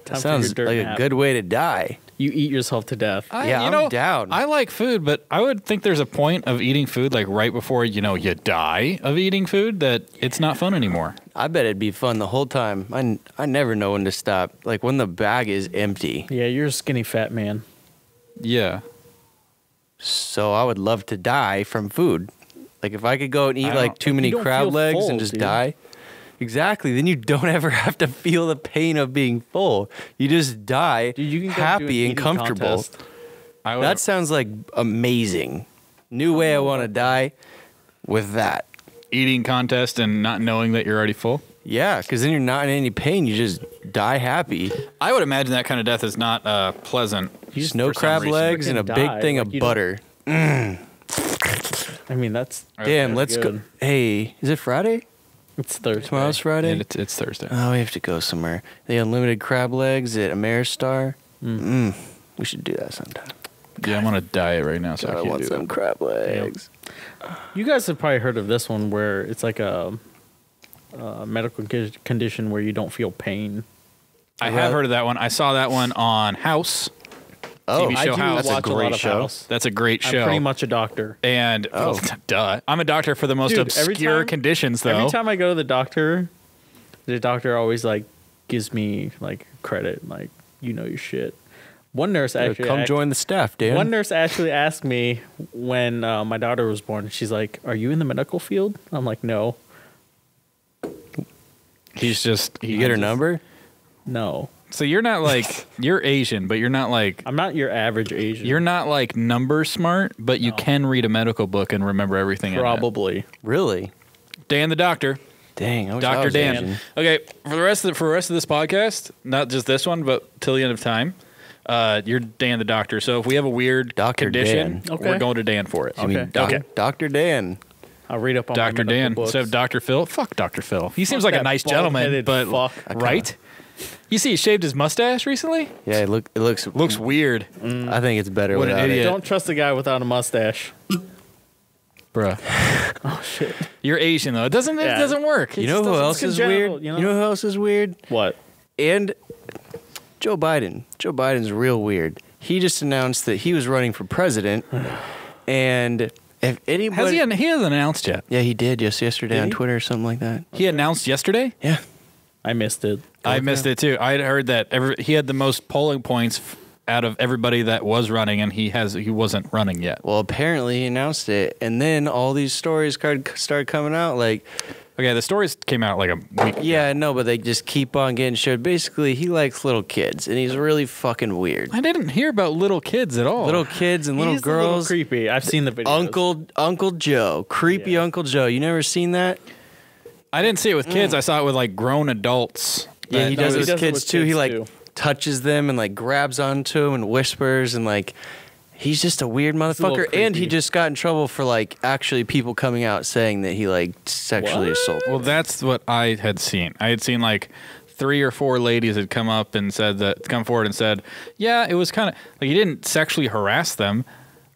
That sounds like a good way to die. You eat yourself to death. I'm down. I like food, but I would think there's a point of eating food like right before you die of eating food that it's not fun anymore. I bet it'd be fun the whole time. I never know when to stop. Like when the bag is empty. Yeah, you're a skinny fat man. Yeah. So I would love to die from food. Like if I could go and eat like too many crab legs and just die. Exactly. Then you don't ever have to feel the pain of being full. You just die happy and comfortable. That sounds like amazing. New way I want to die with that. Eating contest and not knowing that you're already full? Yeah, because then you're not in any pain. You just die happy. I would imagine that kind of death is not pleasant. Just no crab legs and a big thing of butter. I mean, that's... Damn, let's go. Hey, is it Friday? It's Thursday. Tomorrow's Friday? Yeah, it's Thursday. Oh, we have to go somewhere. The unlimited crab legs at Ameristar. We should do that sometime. Yeah, I'm on a diet right now, so I can't want do some that. crab legs. You guys have probably heard of this one where it's like a medical condition where you don't feel pain. I have heard of that one. I saw that one on House. Oh, TV show I do House. watch a lot of House. That's a great show. I'm pretty much a doctor. And duh, I'm a doctor for the most obscure conditions, though. Every time I go to the doctor always like gives me like credit, like you know your shit. One nurse actually join the staff, Dan. One nurse actually asked me when my daughter was born. She's like, "Are you in the medical field?" I'm like, "No." You get her number? No. So you're not like you're Asian, but you're not like I'm not your average Asian. You're not like number smart, but you can read a medical book and remember everything. Probably. Really? Dan the doctor. Dang, I wish Dr. I was Dan. Asian. Okay, for the rest of this podcast, not just this one, but till the end of time, you're Dan the doctor. So if we have a weird condition, we're going to Dan for it. Okay. Dr. Dan. I'll read up on Dr. my Dan. books. Instead of Dr. Phil, fuck Dr. Phil. He seems like a nice gentleman, but right? You see, he shaved his mustache recently. Yeah, it looks weird. I think it's better What an without idiot. it. Don't trust a guy without a mustache. Bruh. Oh shit. You're Asian though. It doesn't work. You know who else is weird? You know who else is weird? What? And Joe Biden. Joe Biden's real weird. He just announced that he was running for president, and if anybody he hasn't announced yet. Yeah, he did just yesterday on Twitter or something like that. He announced yesterday? Yeah. I missed it. I missed it too. I had heard that he had the most polling points out of everybody that was running, and he wasn't running yet. Well, apparently he announced it, and then all these stories started coming out. Like, okay, the stories came out like a week ago. Yeah, no, but they just keep on getting showed. Basically, he likes little kids, and he's really fucking weird. I didn't hear about little kids at all. Little kids and little He's girls. a little creepy. I've seen the videos. Uncle Joe, creepy Uncle Joe. You never seen that? I didn't see it with kids. I saw it with like grown adults. Yeah, he does it with kids too. He like touches them and like grabs onto them and whispers and like he's just a weird motherfucker. And he just got in trouble for like actually people coming out saying that he like sexually assaulted. Well, that's what I had seen. I had seen like 3 or 4 ladies had come forward and said, yeah, it was kind of like he didn't sexually harass them.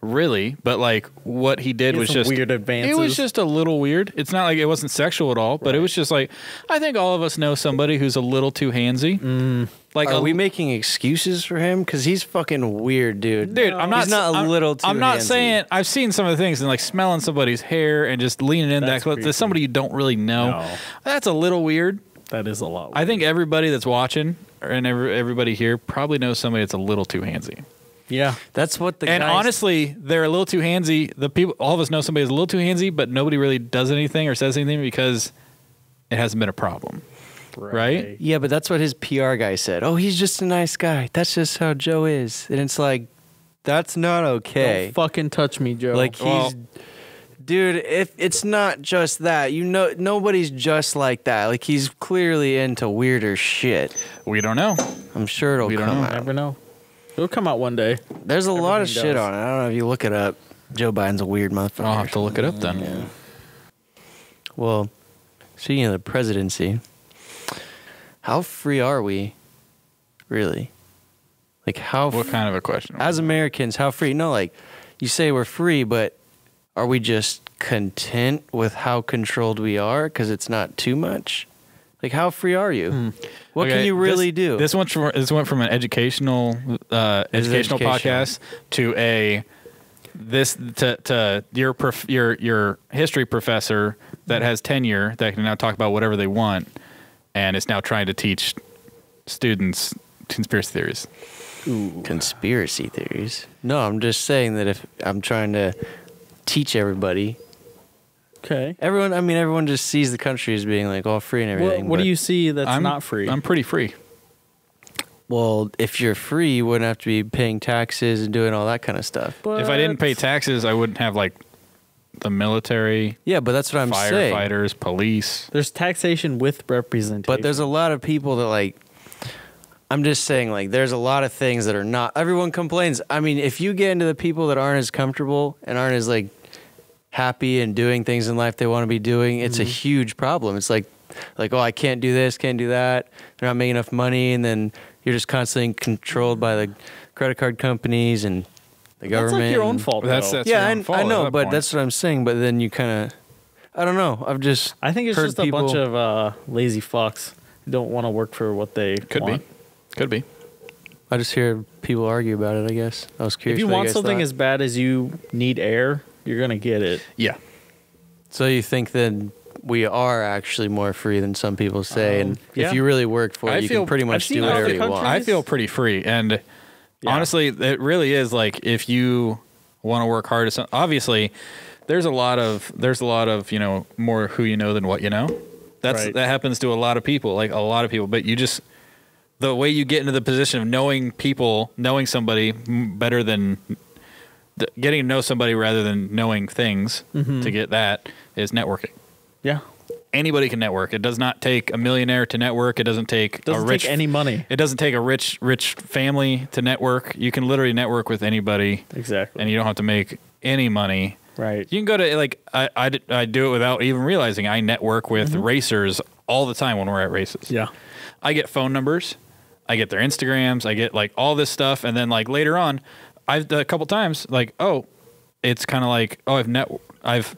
Really, but like what he did was just weird advances. It was just a little weird. It's not like it wasn't sexual at all, but it was just like I think all of us know somebody who's a little too handsy. Like, are we making excuses for him? Because he's fucking weird, dude. Dude, I'm not. He's not a little too. I'm not handsy. saying. I've seen some of the things and like smelling somebody's hair and just leaning in that close to somebody you don't really know. No. That's a little weird. That is a lot. I think everybody that's watching and everybody here probably knows somebody that's a little too handsy. Yeah. That's what the And guys, honestly, they're a little too handsy. The people, all of us know somebody who's a little too handsy, but nobody really does anything or says anything because it hasn't been a problem. Right? yeah, but that's what his PR guy said. Oh, he's just a nice guy. That's just how Joe is. And it's like, that's not okay. Don't fucking touch me, Joe. Like dude, if it's not just that, you know, nobody's just like that. Like he's clearly into weirder shit. We don't know. I'm sure it'll We don't come know. out. Never know. It'll come out one day. There's a lot of Everything shit does. on it. I don't know if you look it up. Joe Biden's a weird motherfucker. I'll have to look it up then. Yeah. Well, speaking of the presidency, how free are we, really? Like how? What kind of a question? As Americans, how free? No, like you say we're free, but are we just content with how controlled we are because it's not too much? Like how free are you? What can you really do? This went from an educational educational. podcast to your history professor that has tenure that can now talk about whatever they want, and is now trying to teach students conspiracy theories. Ooh. Conspiracy theories. No, I'm just saying that if I'm trying to teach everybody, Okay. everyone just sees the country as being like all free and everything. What do but- you see that's not free? I'm pretty free. Well, if you're free, you wouldn't have to be paying taxes and doing all that kind of stuff. If I didn't pay taxes, I wouldn't have like the military, Yeah, but that's what I'm saying. firefighters, police. There's taxation with representation. But there's a lot of people that like. I'm just saying, like, there's a lot of things that are not. Everyone complains. I mean, if you get into the people that aren't as comfortable and aren't as like happy and doing things in life they want to be doing, it's a huge problem. It's like, oh, I can't do this, can't do that. They're not making enough money, and then you're just constantly controlled by the credit card companies and the government. That's like your own and- fault. That's though. your Yeah, own fault I at know, that but point. that's what I'm saying. But then you kind of, I don't know. I've just I think it's heard just a bunch of lazy fucks who don't want to work for what they Could want. be. Could be. I just hear people argue about it. I guess I was curious. If you what want guys something thought. as bad as you need air, you're gonna get it. Yeah. So you think that we are actually more free than some people say, and yeah. if you really work for I it, you feel- can pretty much I've seen do other whatever you want. countries- I feel pretty free, and honestly, it really is like if you want to work hard at something. Obviously, there's a lot of more who you know than what you know. That happens to a lot of people, But you just the way you get into the position of knowing somebody better than getting to know somebody rather than knowing things to get that is networking. Yeah. Anybody can network. It does not take a millionaire to network. It doesn't take Doesn't a rich take any money. It doesn't take a rich family to network. You can literally network with anybody, Exactly. and you don't have to make any money. Right. You can go to I do it without even realizing. I network with racers all the time when we're at races. Yeah. I get phone numbers, I get their Instagrams, I get like all this stuff, and then like later on, I've done a couple times like, oh, it's kind of like, oh, I've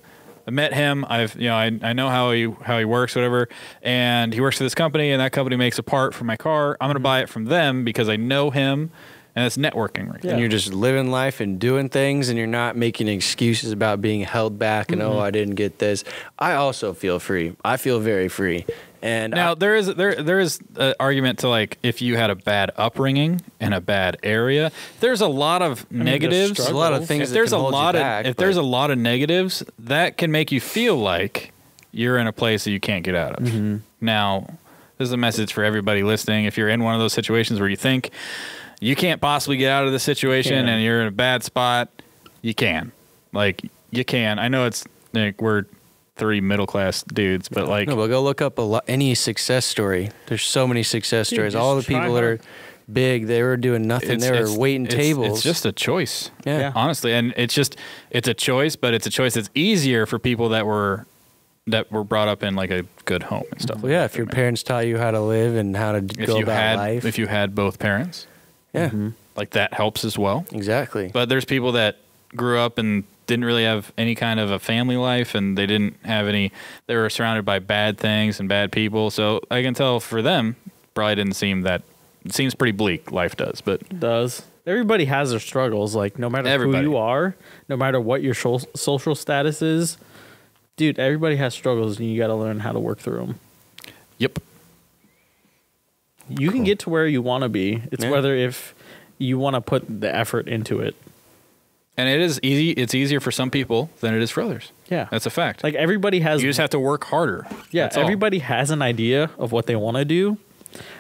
met him, I know how he works, whatever, and he works for this company, and that company makes a part for my car. I'm gonna buy it from them because I know him, and it's networking right there. And you're just living life and doing things, and you're not making excuses about being held back and oh, I didn't get this. I also feel free. I feel very free. And Now there is an argument to like if you had a bad upbringing in a bad area, there's a lot of negatives. there's a lot of things If that there's can a hold you lot back, of there's but- a lot of negatives that can make you feel like you're in a place that you can't get out of. Now, this is a message for everybody listening. If you're in one of those situations where you think you can't possibly get out of the situation and you're in a bad spot, you can. Like you can. I know it's like we're three middle class dudes, but like no, but go look up any success story. There's so many success stories. just All the try people that are hard. big, they were doing nothing. They were waiting tables. It's just a choice. Yeah. Honestly, and it's a choice, but it's a choice that's easier for people that were brought up in like a good home and stuff. Well, yeah, if your parents taught you how to live and how to go about life. If you had both parents, yeah, like that helps as well. exactly. But there's people that grew up and didn't really have any kind of a family life, and they didn't have any. They were surrounded by bad things and bad people. So I can tell for them, probably didn't seem that. It seems pretty bleak. Life does, but It does. Everybody has their struggles. Like no matter Everybody. who you are, no matter what your social status is, dude, everybody has struggles, and you got to learn how to work through them. yep. You can get to where you want to be. It's Yeah. whether if you want to put the effort into it. And it is easy. It's easier for some people than it is for others. Yeah. That's a fact. Like everybody has. You just have to work harder. Yeah. That's all. Everybody has an idea of what they want to do.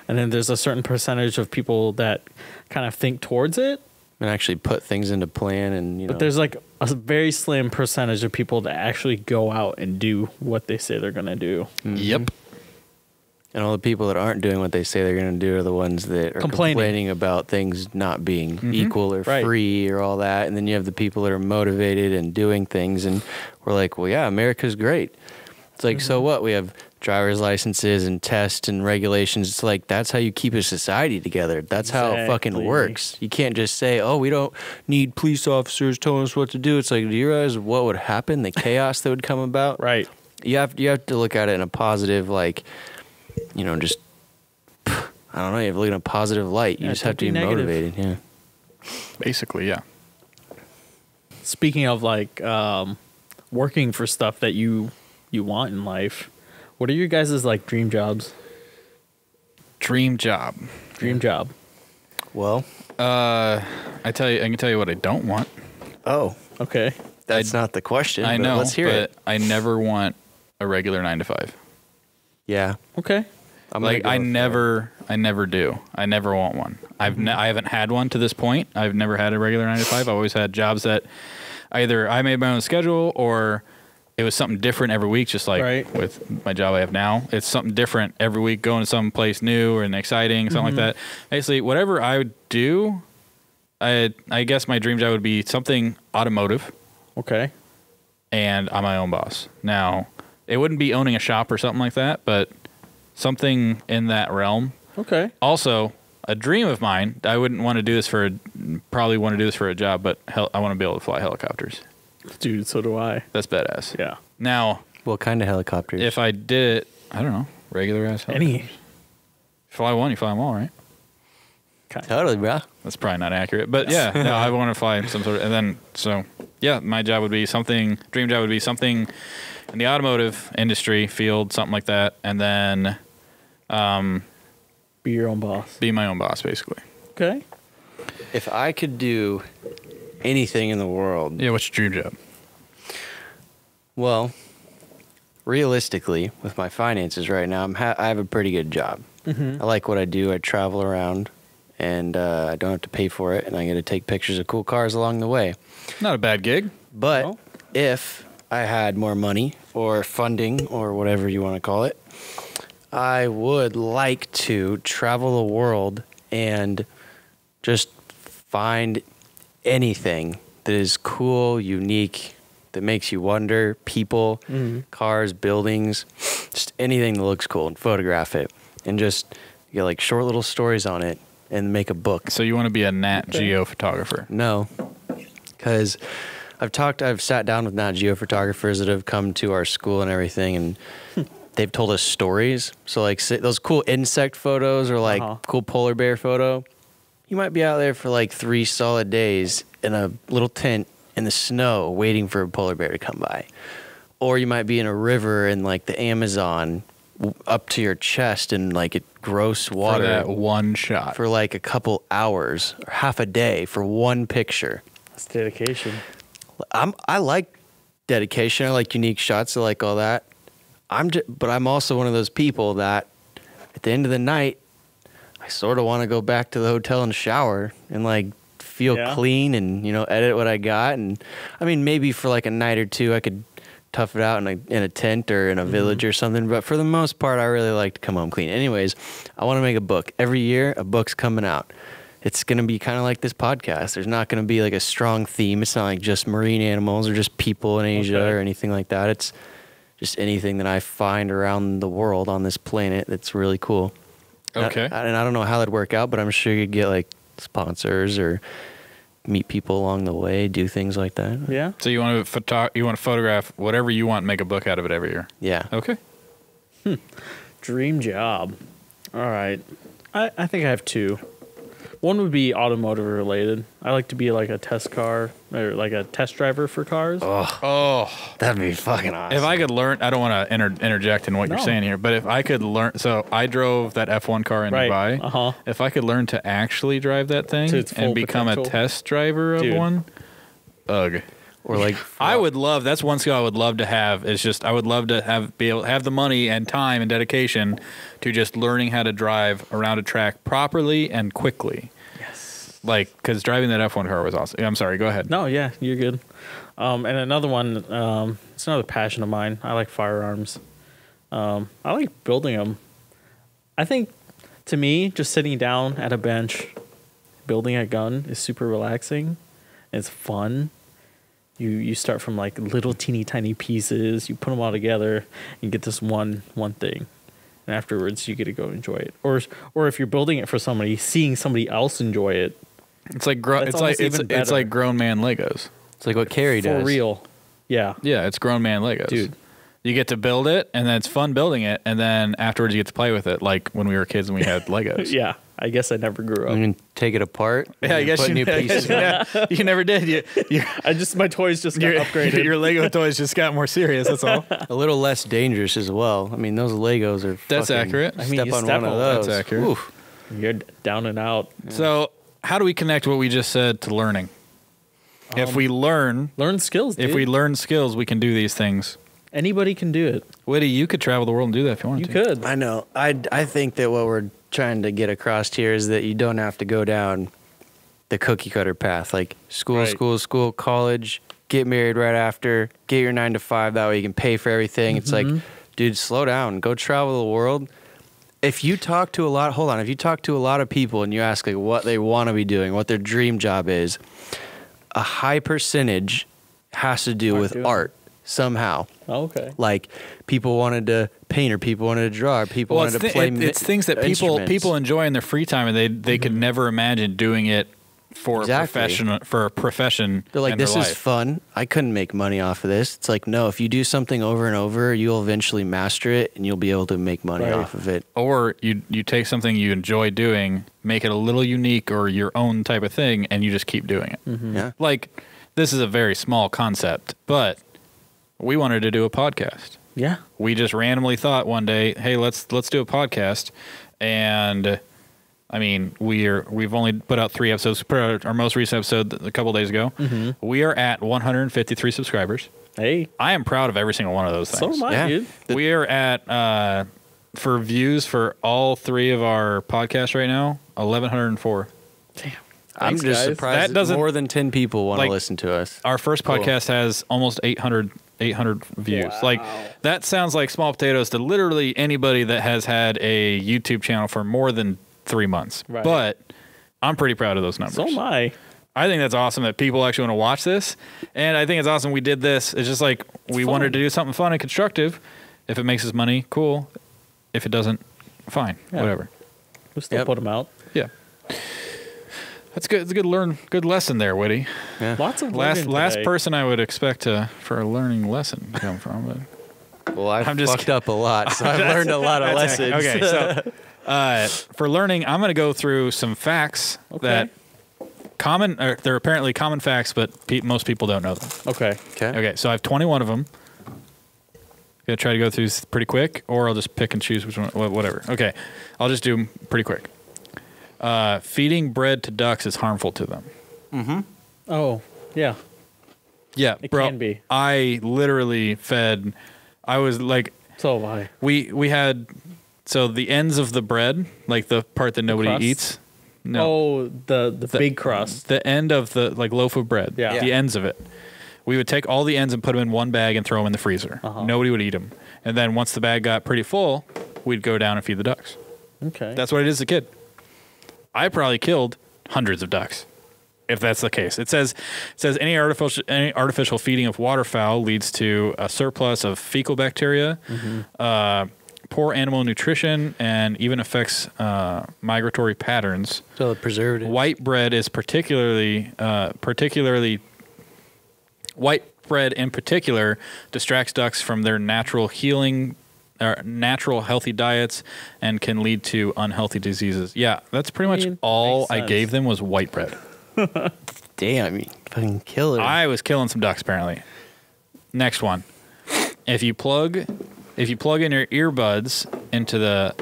And then there's a certain percentage of people that kind of think towards it. And actually put things into plan and, you know. But there's like a very slim percentage of people that actually go out and do what they say they're going to do. Mm-hmm. Yep. And all the people that aren't doing what they say they're going to do are the ones that are complaining about things not being equal or free or all that. And then you have the people that are motivated and doing things. And we're like, well, yeah, America's great. It's like, so what? We have driver's licenses and tests and regulations. It's like, that's how you keep a society together. That's how it fucking works. You can't just say, oh, we don't need police officers telling us what to do. It's like, do you realize what would happen? The chaos that would come about? Right. You have to look at it in a positive, like, you know, just, I don't know, you have to look in a positive light. You just have to be motivated. Yeah. Basically, yeah. Speaking of like working for stuff that you want in life, what are your guys' like dream jobs? Dream job. Dream job. Well, I can tell you what I don't want. oh, Okay. that's not the question. I but know, Let's hear but it. I never want a regular 9 to 5. Yeah. Okay. I'm Like gonna go I never do. I never want one. I haven't had one to this point. I've never had a regular 9 to 5. I've always had jobs that either I made my own schedule or it was something different every week, just like with my job I have now. It's something different every week, going to some place new and exciting, something like that. Basically, whatever I would do, I guess my dream job would be something automotive, Okay. and I'm my own boss. Now, it wouldn't be owning a shop or something like that, but something in that realm. Okay. Also, a dream of mine, I wouldn't want to do this probably want to do this for a job, but I want to be able to fly helicopters. Dude, so do I. That's badass. Yeah. Now, What kind of helicopters? if I did it, I don't know, regular ass helicopters. Any. Fly one, you fly them all, right? Totally, bro. That's probably not accurate, but yeah, no, I want to fly some sort of, and then, so, yeah, my job would be something, dream job would be something in the automotive industry field, something like that, and then Be your own boss. be my own boss, basically. Okay. If I could do anything in the world, Yeah, what's your dream job? well, realistically, with my finances right now, I have a pretty good job. Mm-hmm. I like what I do. I travel around, and I don't have to pay for it, and I get to take pictures of cool cars along the way. Not a bad gig. But No. if I had more money or funding or whatever you want to call it, I would like to travel the world and just find anything that is cool, unique, that makes you wonder, people, cars, buildings, just anything that looks cool, and photograph it and just get like short little stories on it and make a book. So you want to be a Nat Geo photographer? No, because I've sat down with Nat Geo photographers that have come to our school and everything, and they've told us stories. So like those cool insect photos or like cool polar bear photo, you might be out there for like 3 solid days in a little tent in the snow waiting for a polar bear to come by. Or you might be in a river in like the Amazon up to your chest in like gross water For that one shot. for like a couple hours or half a day for one picture. That's dedication. I like dedication. I like unique shots. I like all that. But I'm also one of those people that at the end of the night, I sort of want to go back to the hotel and shower and like feel clean and, you know, edit what I got. And I mean, maybe for like a night or two, I could tough it out in a tent or in a village or something. But for the most part, I really like to come home clean. Anyways, I want to make a book. Every year, a book's coming out. It's going to be kind of like this podcast. There's not going to be like a strong theme. It's not like just marine animals or just people in Asia or anything like that. It's just anything that I find around the world on this planet that's really cool. Okay. And I don't know how that'd work out, but I'm sure you'd get like sponsors or meet people along the way, do things like that. Yeah. So you want to photograph whatever you want and make a book out of it every year. Yeah. Okay. Dream job. All right. I think I have 2. One would be automotive related. I like to be like a test car or like a test driver for cars. Oh, That'd be fucking awesome. if I could learn, I don't want to interject in what No. you're saying here, but if I could learn, so I drove that F1 car in Right. Dubai. Uh-huh. If I could learn to actually drive that thing To its full and become potential. a test driver of Dude. one, ugh. Or like, I would love. That's one skill I would love to have. Is just I would love to be able to have the money and time and dedication to just learning how to drive around a track properly and quickly. Yes. Like, because driving that F1 car was awesome. I'm sorry. Go ahead. No, yeah, you're good. And another one, it's another passion of mine. I like firearms. I like building them. I think, to me, just sitting down at a bench, building a gun is super relaxing. It's fun. You start from like little teeny tiny pieces. You put them all together and get this one thing. And afterwards, you get to go enjoy it. Or if you're building it for somebody, seeing somebody else enjoy it. It's like That's almost even it's better. like grown man Legos. it's like what Carrie does. For real. Yeah. Yeah, it's grown man Legos. Dude. You get to build it, and then it's fun building it, and then afterwards you get to play with it, like when we were kids and we had Legos. Yeah. I guess I never grew You up. can take it apart. Yeah, I and guess put you, new pieces. you never did. My toys just got upgraded. Your Lego toys just got more serious. That's all. A little less dangerous as well. I mean, those Legos are. That's fucking- accurate. I mean, Step you on step one of on- those. That's accurate. Oof. You're down and out. So, how do we connect what we just said to learning? If we learn, Learn skills, dude. if we learn skills, we can do these things. Anybody can do it. Whitty, you could travel the world and do that if you wanted You to. could. I know. I think that what we're trying to get across here is that you don't have to go down the cookie cutter path, like school, Right. school, college, get married right after, get your 9 to 5. That way you can pay for everything. It's like, dude, slow down, go travel the world. If you talk to a lot of people and you ask like what they want to be doing, what their dream job is, a high percentage has to do with doing it. art somehow. Oh, okay. Like people wanted to paint, or people wanted to draw, or people wanted to play. It's things that people enjoy in their free time, and they could never imagine doing it for Exactly. a profession. They're like, in their this is life. fun. I couldn't make money off of this. It's like, no, if you do something over and over, you'll eventually master it, and you'll be able to make money Right. off of it. Or you take something you enjoy doing, make it a little unique or your own type of thing, and you just keep doing it. Yeah. Like, this is a very small concept, but we wanted to do a podcast. Yeah. We just randomly thought one day, hey, let's do a podcast. And I mean, we've only put out 3 episodes. Put out our most recent episode a couple days ago. We are at 153 subscribers. Hey. I am proud of every single one of those So things. am I, Yeah. dude. We are at for views for all 3 of our podcasts right now, 1,104. Damn. I'm Thanks, just guys. surprised That that doesn't- more than 10 people want like- to listen to us. Our first Cool. podcast has almost 800 views. Wow. Like, that sounds like small potatoes to literally anybody that has had a YouTube channel for more than 3 months. Right. But I'm pretty proud of those numbers. So am I. I think that's awesome that people actually want to watch this. And I think it's awesome we did this. It's just like we fun. wanted to do something fun and constructive. If it makes us money, cool. If it doesn't, fine. Yeah. Whatever. We'll still Yep. put them out. Yeah. That's good. It's a good lesson there, Whitty. Yeah. Lots of Last learning today. person I would expect for a learning lesson to come from. But Well, I've I'm just fucked up a lot, so I've learned a lot of lessons. okay, so for learning, I'm going to go through some facts that they're apparently common facts, but most people don't know them. Okay. Okay. Okay, so I have 21 of them. Gonna try to go through pretty quick, or I'll just pick and choose which one, whatever. Okay, I'll just do them pretty quick. Feeding bread to ducks is harmful to them. Oh, yeah. Yeah, It bro. can be. I literally fed. I was like, So have I. we had so the ends of the bread, like the part that nobody crust? eats. No, Oh, the big crust. the end of the loaf of bread. Yeah. The ends of it. We would take all the ends and put them in one bag and throw them in the freezer. Nobody would eat them. And then once the bag got pretty full, we'd go down and feed the ducks. Okay. That's what it is as a kid. I probably killed hundreds of ducks, if that's the case. It says any artificial feeding of waterfowl leads to a surplus of fecal bacteria, poor animal nutrition, and even affects migratory patterns. So the preservative. White bread is white bread in particular distracts ducks from their natural healing natural healthy diets and can lead to unhealthy diseases. Yeah, that's pretty much mean, all makes I sense. gave them was white bread. Damn, you fucking killer. I was killing some ducks apparently. Next one. If you plug in your earbuds into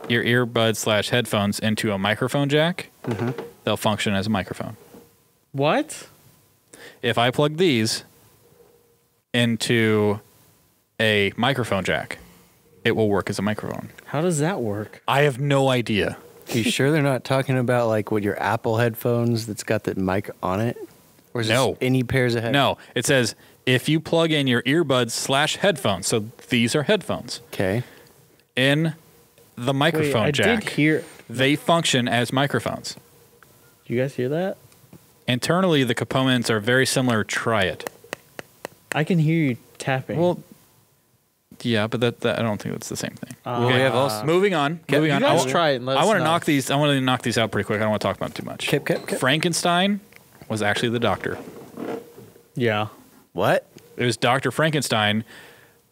your earbud / headphones into a microphone jack, they'll function as a microphone. What? If I plug these into a microphone jack, it will work as a microphone. How does that work? I have no idea. Are you sure they're not talking about like what your Apple headphones that's got the mic on it? Or is No. this any pairs of headphones? No, it says if you plug in your earbuds / headphones, so these are headphones, Okay. in the microphone Wait, I jack, did hear. they function as microphones. Do you guys hear that? Internally, the components are very similar. Try it. I can hear you tapping. Well, yeah, but that I don't think that's the same thing. Well, we have also. Moving on. Moving you on. guys I, try it and let I us want to know. knock these. I want to knock these out pretty quick. I don't want to talk about it too much. Kip. Frankenstein was actually the doctor. Yeah. What? It was Dr. Frankenstein.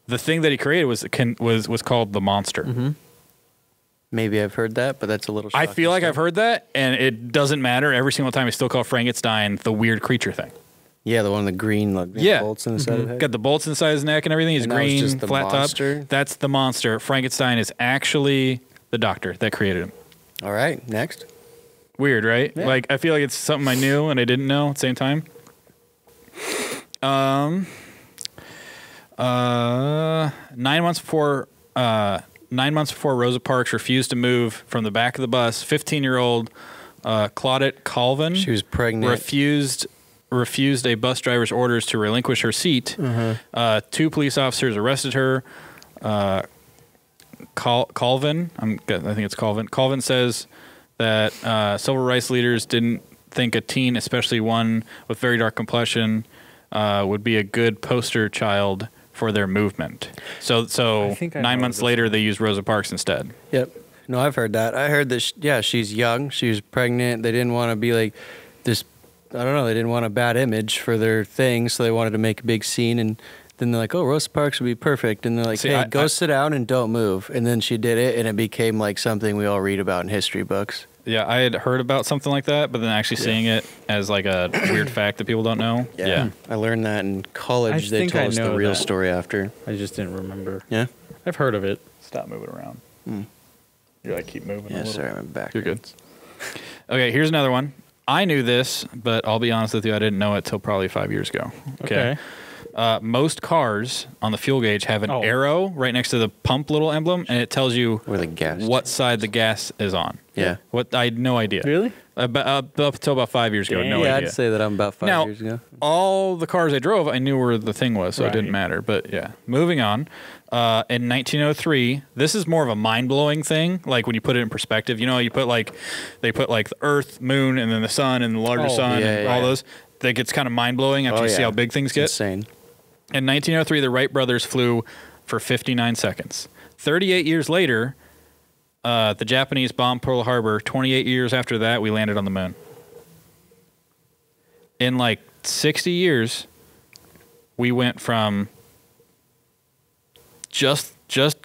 The thing that he created was called the monster. Mm-hmm. Maybe I've heard that, but that's a little I shocking feel like stuff. I've heard that, and it doesn't matter. Every single time, it's still called Frankenstein, the weird creature thing. Yeah, the one with the green, like, Yeah. bolts in the side of the head. Got the bolts inside his neck and everything. He's And that was green, just the flat monster? top. That's the monster. Frankenstein is actually the doctor that created him. All right, next. Weird, right? Yeah. Like, I feel like it's something I knew and I didn't know at the same time. 9 months before Rosa Parks refused to move from the back of the bus, 15-year-old Claudette Colvin She was pregnant. refused a bus driver's orders to relinquish her seat. Mm-hmm. 2 police officers arrested her. Colvin, I think it's Colvin. Colvin says that civil rights leaders didn't think a teen, especially one with very dark complexion, would be a good poster child for their movement. So I think I 9 know months this later, they used Rosa Parks instead. Yep. No, I've heard that. I heard that, she's young. She was pregnant. They didn't want to be like this, I don't know, they didn't want a bad image for their thing, so they wanted to make a big scene. And then they're like, oh, Rosa Parks would be perfect. And they're like, See, hey, I- go sit down and don't move. And then she did it, and it became like something we all read about in history books. Yeah, I had heard about something like that, but then actually seeing it as like a weird fact that people don't know. Yeah. I learned that in college. I They think told I us the know real that. story after. I just didn't remember. Yeah? I've heard of it. Stop moving around. You're like, keep moving. a Yeah, little. sorry, I'm back. You're good. Okay, here's another one. I knew this, but I'll be honest with you, I didn't know it till probably 5 years ago. Okay. Most cars on the fuel gauge have an Oh. arrow right next to the pump little emblem, and it tells you Where the gas. what side the gas is on. Yeah. What I had no idea. Really? Up until about 5 years ago, no yeah, idea. I'd say that I'm about 5 Now, years ago. all the cars I drove, I knew where the thing was, so it didn't Right. matter. But yeah, moving on. In 1903, this is more of a mind-blowing thing. Like when you put it in perspective, you know, they put like the Earth, Moon, and then the Sun, and the larger Sun, yeah, and yeah. all those. That gets kind of mind-blowing after you see how big things It's get. insane. In 1903, the Wright brothers flew for 59 seconds. 38 years later, the Japanese bombed Pearl Harbor. 28 years after that, we landed on the moon. In like 60 years, we went from just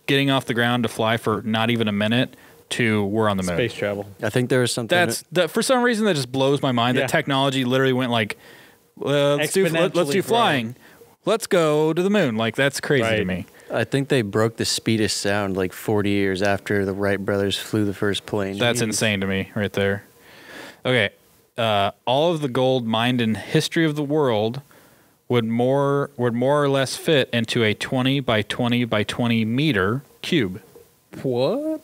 getting off the ground to fly for not even a minute to we're on the moon. Space travel. I think there was something. For some reason that just blows my mind. Yeah. That technology literally went like, let's do Exponentially flying. Let's go to the moon. Like that's crazy to Right. me. I think they broke the speed of sound like 40 years after the Wright brothers flew the first plane. That's insane to me right there. Okay. All of the gold mined in history of the world would more or less fit into a 20 by 20 by 20 meter cube. What?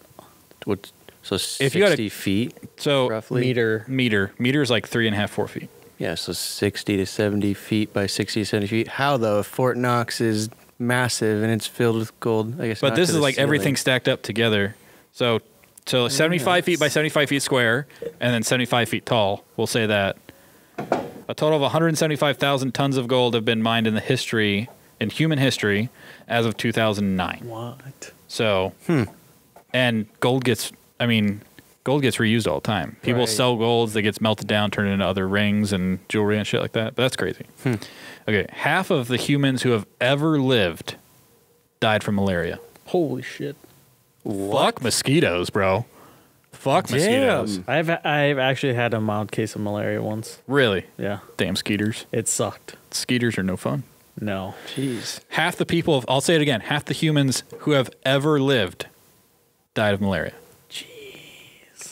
What, so If you 60 feet, So roughly? Meter. meter is like 3.5, 4 feet. Yeah, so 60 to 70 feet by 60 to 70 feet. How, though, if Fort Knox is massive and it's filled with gold? I guess But not this to is the like ceiling. everything stacked up together. So 75 feet by 75 feet square and then 75 feet tall. We'll say that. A total of 175,000 tons of gold have been mined in human history as of 2009. What? So, and gold gets reused all the time. People Right. sell golds that gets melted down, turned into other rings and jewelry and shit like that. But that's crazy. Okay, half of the humans who have ever lived died from malaria. Holy shit. Fuck mosquitoes, bro. Fuck mosquitoes. I've actually had a mild case of malaria once. Really? Yeah. Damn skeeters. It sucked. Skeeters are no fun. No. Jeez. Half the people, I'll say it again, half the humans who have ever lived died of malaria.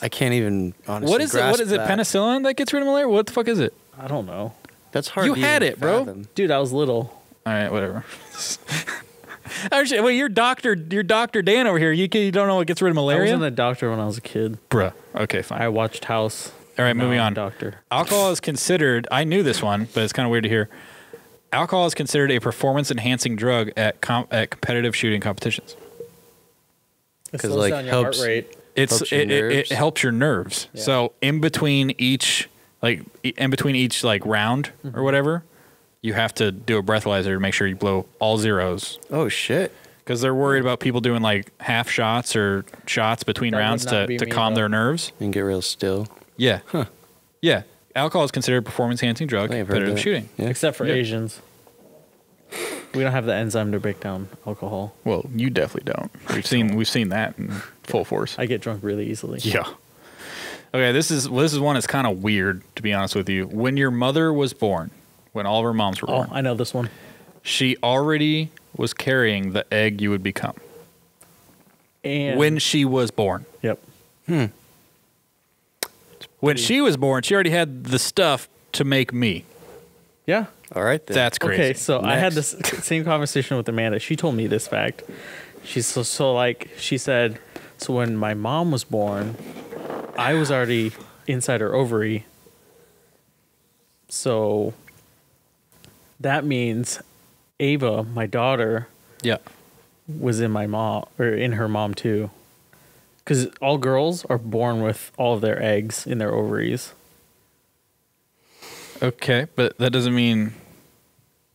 I can't even honestly What is it? What is it? that. Penicillin that gets rid of malaria? What the fuck is it? I don't know. That's hard. You to had even it, bro. fathom. Dude, I was little. All right, whatever. Actually, well, you're Doctor Dan over here. You don't know what gets rid of I malaria, wasn't a doctor when I was a kid. bruh. Okay, fine. I watched House. All right, Now moving I'm a on. Doctor. Alcohol is considered. I knew this one, but it's kind of weird to hear. Alcohol is considered a performance-enhancing drug at competitive shooting competitions. It 'Cause, slows like, down your helps- heart rate. Helps your It nerves. helps your nerves. Yeah. So in between each round or whatever, you have to do a breathalyzer to make sure you blow all zeros. Oh shit. Because they're worried about people doing like half shots or shots between That would rounds not to be me, calm though. their nerves. You can get real still. Yeah. Yeah. Alcohol is considered a performance-enhancing drug I in have heard competitive that. shooting. Yeah. Except for Yeah. Asians. We don't have the enzyme to break down alcohol. Well, you definitely don't. We've seen that in full force. I get drunk really easily. Yeah. Okay, this is one that's kind of weird, to be honest with you. When your mother was born, when all of her moms were Oh, born, I know this one. she already was carrying the egg you would become. And When she was born. Yep. When she was born, she already had the stuff to make me. Yeah. All right then. That's crazy. Okay, so I had Next. this same conversation with Amanda. She told me this fact. She said, so when my mom was born, I was already inside her ovary. So that means Ava, my daughter, Yeah. was in my mom or in her mom too. Because all girls are born with all of their eggs in their ovaries. Okay, but that doesn't mean.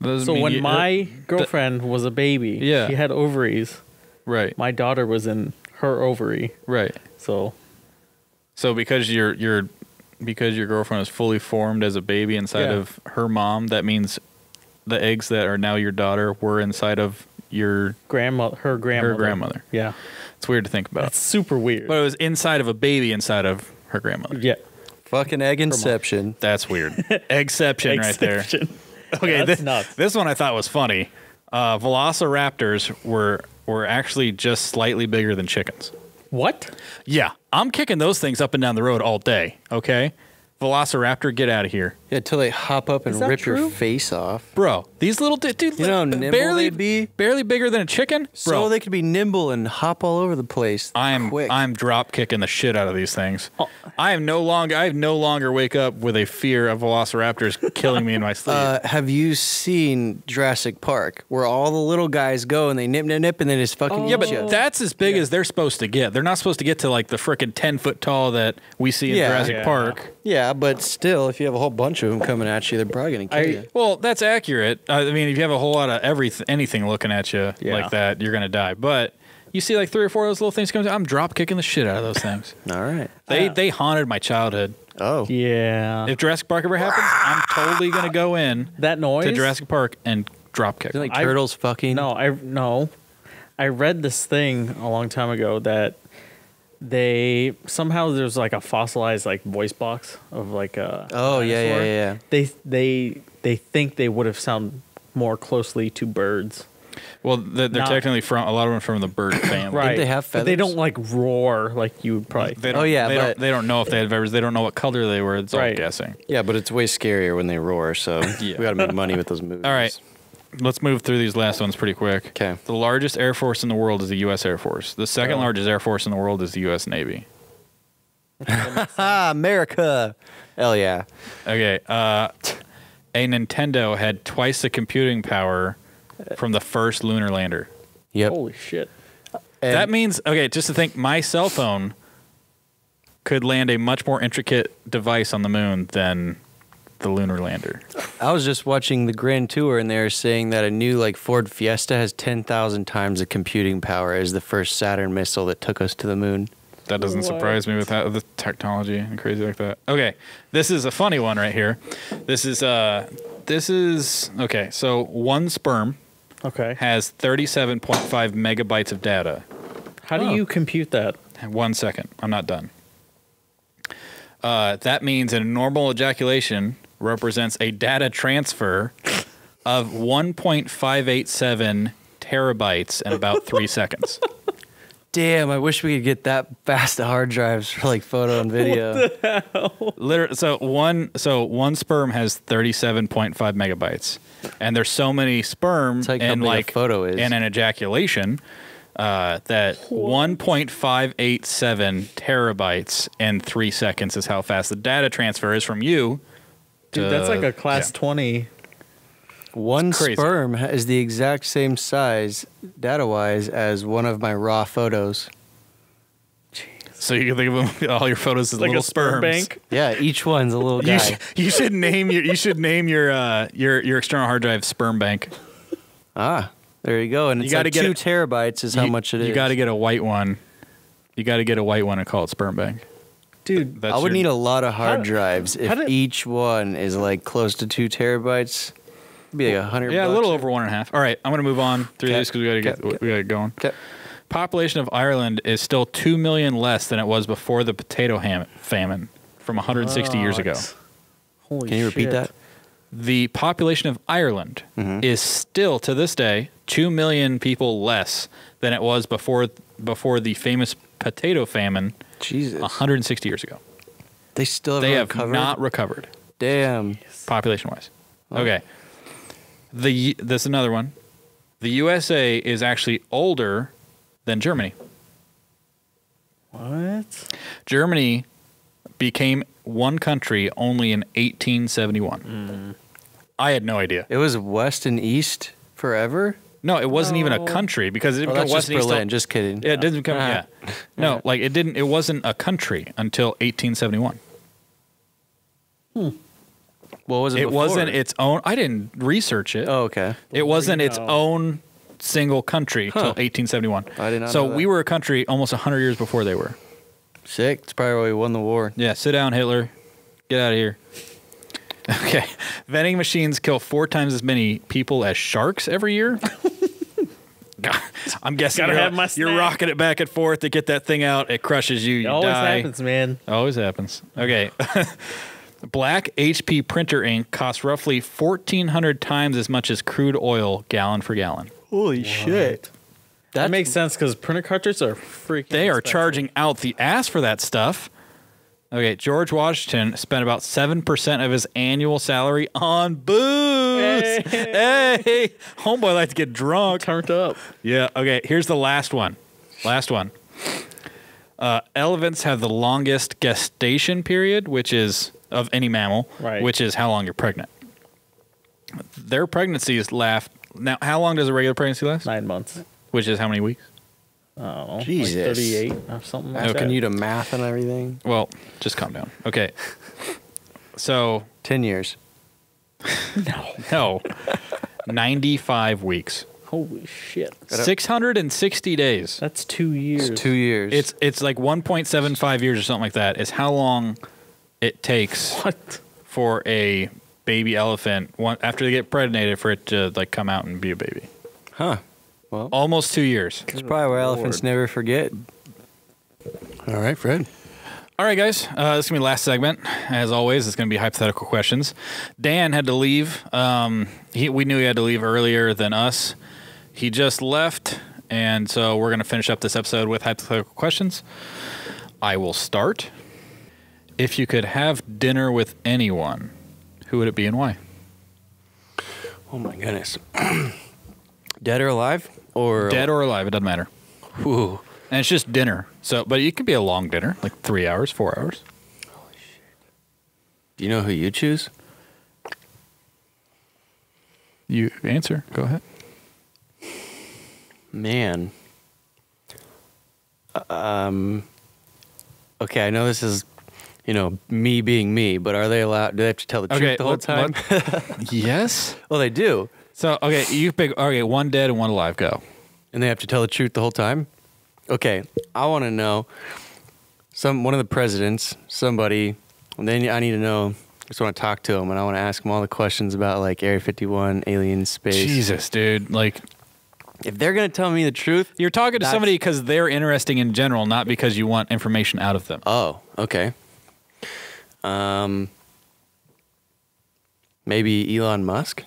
So when my girlfriend was a baby, Yeah. she had ovaries. right, My daughter was in her ovary. right. So So because your girlfriend is fully formed as a baby inside Yeah. of her mom, that means the eggs that are now your daughter were inside of her grandmother. her grandmother. Yeah. It's weird to think about. That's super weird. But it was inside of a baby inside of her grandmother. yeah. Fucking egg inception. That's weird. Eggception right there. Exception. Okay, That's nuts. this one I thought was funny. Velociraptors were actually just slightly bigger than chickens. What? Yeah, I'm kicking those things up and down the road all day. Okay, Velociraptor, get out of here, Yeah, till they hop up and Is that rip your true? face off. bro. These little dude, You know how nimble barely they'd be? barely bigger than a chicken, So bro. they could be nimble and hop all over the place. Quick. I'm drop kicking the shit out of these things. Oh. I no longer wake up with a fear of velociraptors killing me in my sleep. Have you seen Jurassic Park, where all the little guys go and they nip, nip, nip, and then just fucking Yeah, eat but you? that's as big as they're supposed to get. They're not supposed to get to like the frickin' 10-foot tall that we see in Yeah. Jurassic Yeah. Park. Yeah, but still, if you have a whole bunch of them coming at you, they're probably gonna kill you. Well, that's accurate. I mean, if you have a whole lot of anything looking at you Yeah. like that, you're gonna die. But you see like 3 or 4 of those little things coming, I'm drop kicking the shit out of those things. All right. They haunted my childhood. Oh. Yeah. If Jurassic Park ever happens, I'm totally gonna go in that noise. to Jurassic Park and drop kick. Is it like I- turtles fucking? No. I read this thing a long time ago that they somehow there's like a fossilized like voice box of like a Oh, yeah, dinosaur. yeah. They think they would have sounded more closely to birds. Well, they're Not- technically from a lot of them from the bird family. Right. they have But they feathers? don't like roar like you would probably. They don't, Oh, yeah, they but- don't, they don't know if they had feathers. They don't know what color they were. It's all Right. guessing. Yeah, but it's way scarier when they roar, so Yeah. we gotta make money with those movies. All right, let's move through these last ones pretty quick. 'Kay. The largest air force in the world is the U.S. Air Force. The second largest air force in the world is the U.S. Navy. Ah, America. Hell yeah. Okay, a Nintendo had twice the computing power from the first lunar lander. Yep. Holy shit! And That means, okay, just to think, my cell phone could land a much more intricate device on the moon than the lunar lander. I was just watching the Grand Tour, and they were saying that a new like Ford Fiesta has 10,000 times the computing power as the first Saturn missile that took us to the moon. That doesn't What? surprise me with the technology and crazy like that. Okay, this is a funny one right here. This is okay. So one sperm Okay. has 37.5 megabytes of data. How do you compute that? 1 second. I'm not done. That means a normal ejaculation represents a data transfer of 1.587 terabytes in about 3 seconds. Damn, I wish we could get that fast hard drives for like photo and video. Literally, so one sperm has 37.5 megabytes, and there's so many sperm That's how in big a like photo is. in an ejaculation that 1.587 terabytes in 3 seconds is how fast the data transfer is from you. Dude, that's like a class 20. One crazy. sperm is the exact same size, data-wise, as one of my raw photos. So you can think of all your photos as Like little a sperm sperms. bank. Yeah, each one's a little guy. You should name your your external hard drive sperm bank. Ah, there you go. And it's gotta like get 2 it- terabytes is how much it is. You got to get a white one. You got to get a white one and call it sperm bank. Dude, That's I would your- need a lot of hard How- drives if how did- each one is like close to 2 terabytes. It'd be like $100. Yeah, a little over 1.5. All right, I'm going to move on through Okay. this because we got to get Okay. we got to get going. Okay. Population of Ireland is still 2 million less than it was before the potato famine from 160 years ago. Holy Can you repeat shit. that? The population of Ireland Mm-hmm. is still to this day 2 million people less than it was before the famous potato famine Jesus. 160 years ago. They still They haven't have recovered? not recovered Damn. population wise. Okay. This is another one. The USA is actually older than Germany. What? Germany became one country only in 1871. I had no idea. It was west and east forever? No, it wasn't even a No. country because it didn't Oh, become that's West just and East. Berlin. Just kidding. Yeah, it didn't become. Ah. Yeah, no, like it didn't. It wasn't a country until 1871. What was it It before? wasn't its own. I didn't research it. Oh, okay. It wasn't its No. own single country till Huh. 1871. I did not So know that. we were a country almost 100 years before they were. Sick. It's probably why we won the war. Yeah, sit down, Hitler. Get out of here. Okay. Vending machines kill 4 times as many people as sharks every year. God, I'm guessing Gotta you're, have my you're snack. rocking it back and forth to get that thing out. It crushes you. You It always die. happens, man. Always happens. Okay. Black HP printer ink costs roughly 1,400 times as much as crude oil gallon for gallon. Holy shit. That makes sense because printer cartridges are freaking They are expensive. charging out the ass for that stuff. Okay, George Washington spent about 7% of his annual salary on booze. Hey, homeboy likes to get drunk. Turned up. Yeah. Okay. Here's the last one. Elephants have the longest gestation period, which is of any mammal, Right. which is how long you're pregnant. Their pregnancies last. Now, how long does a regular pregnancy last? 9 months. Which is how many weeks? I don't know. Jesus. Like 38 or something like How that. can you do math and everything? Well, just calm down. Okay. So 10 years. no, 95 weeks, Holy shit. 660 days. That's 2 years. It's 2 years. It's like 1.75 years or something like that. Is how long it takes What? for a baby elephant after they get pregnated for it to like come out and be a baby. Huh. Well, Almost 2 years. that's probably why elephants never forget. All right, Fred. All right, guys. This is going to be the last segment. As always, it's going to be hypothetical questions. Dan had to leave. We knew he had to leave earlier than us. He just left, and so we're going to finish up this episode with hypothetical questions. I will start. If you could have dinner with anyone, who would it be and why? Oh, my goodness. Dead or alive? Or Dead or alive, it doesn't matter. Ooh. And it's just dinner. So, but it could be a long dinner, like 3 hours, 4 hours. Do you know who you choose? You answer. Go ahead. Man. Okay, I know this is, me being me, but are they allowed? Do they have to tell the truth the whole time? Yes. Well, they do, So, okay, you pick. Okay, one dead and one alive. Go. and they have to tell the truth the whole time. Okay, I want to know one of the presidents, somebody. And then I need to know. I just want to talk to him, and I want to ask him all the questions about like Area 51, aliens, space. Jesus, dude. Like, If they're gonna tell me the truth, You're talking to somebody because they're interesting in general, not because you want information out of them. oh, okay. Maybe Elon Musk.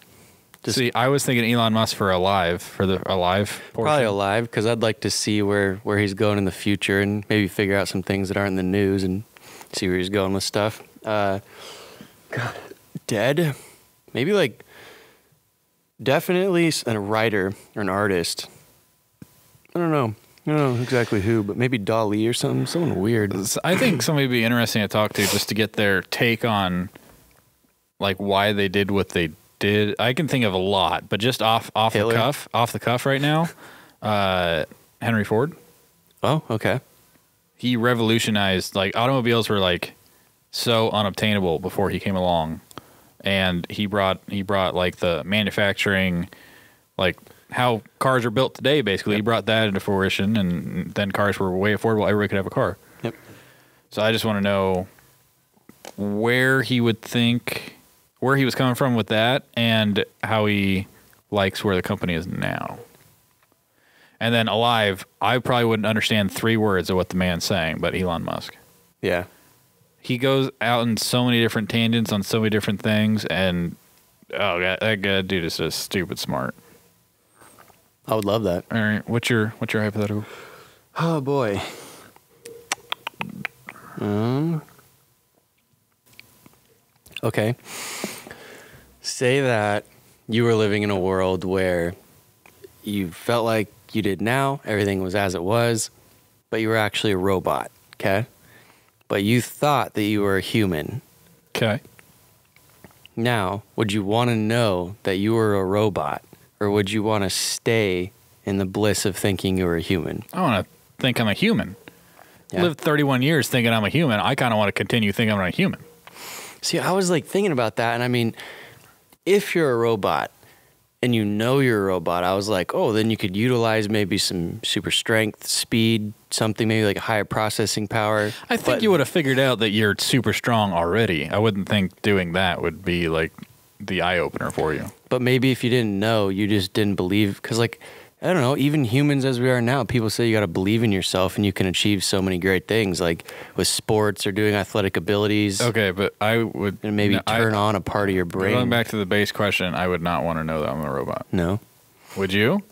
See, I was thinking Elon Musk for the alive portion. Probably alive, because I'd like to see where he's going in the future and maybe figure out some things that aren't in the news and see where he's going with stuff. God, dead? Maybe like definitely a writer or an artist. I don't know exactly who, but maybe Dali or something. Someone weird. I think somebody would be interesting to talk to just to get their take on like why they did what they did. I can think of a lot, but just off the cuff right now, Henry Ford. Oh, okay. He revolutionized, like, automobiles were like so unobtainable before he came along, and he brought like the manufacturing, like how cars are built today. Basically, He brought that into fruition, and then cars were way affordable. Everybody could have a car. Yep. So I just want to know where he was coming from with that, and how he likes where the company is now. And then alive, I probably wouldn't understand 3 words of what the man's saying, but Elon Musk. Yeah. He goes out in so many different tangents on so many different things, and that dude is just stupid smart. I would love that. All right, what's your hypothetical? Oh boy. Okay. Say that you were living in a world where you felt like you did now, everything was as it was, but you were actually a robot, okay? But you thought that you were a human. Okay. Now, would you want to know that you were a robot, or would you want to stay in the bliss of thinking you were a human? I want to think I'm a human. Yeah. Lived 31 years thinking I'm a human. I kind of want to continue thinking I'm a human. See, I was like thinking about that, and I mean, if you're a robot and you know you're a robot, I was like, oh, then you could utilize maybe some super strength, speed, something maybe like a higher processing power. I think you would have figured out that you're super strong already. I wouldn't think doing that would be like the eye opener for you. But maybe if you didn't know, you just didn't believe, because like, I don't know, even humans as we are now, people say you got to believe in yourself and you can achieve so many great things, like with sports or doing athletic abilities. Okay, but I would... And maybe turn on a part of your brain. Going back to the base question, I would not want to know that I'm a robot. No. Would you?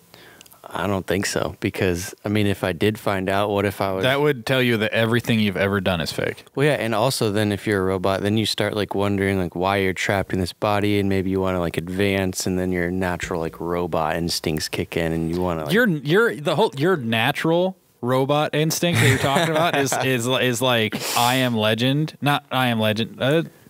I don't think so, because, I mean, if I did find out, what if I was... That would tell you that everything you've ever done is fake. Well, yeah, and also then if you're a robot, then you start like wondering like why you're trapped in this body, and maybe you want to like advance, and then your natural like robot instincts kick in, and you want to like... Your natural robot instinct that you're talking about is like I Am Legend. Not I Am Legend.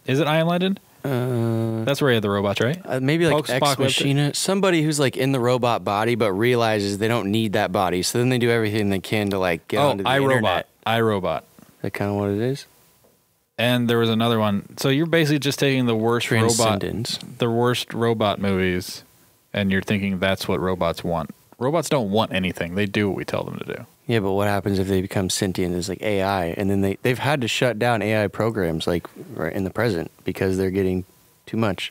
Is it I Am Legend? That's where you had the robots, right? Maybe like Ex Machina. Somebody who's like in the robot body but realizes they don't need that body, so then they do everything they can to like get onto the internet. iRobot. Is that kind of what it is? And there was another one. So you're basically just taking the worst robot movies, and you're thinking that's what robots want. Robots don't want anything. They do what we tell them to do. Yeah, but what happens if they become sentient as like AI, and then they've had to shut down AI programs like right in the present because they're getting too much.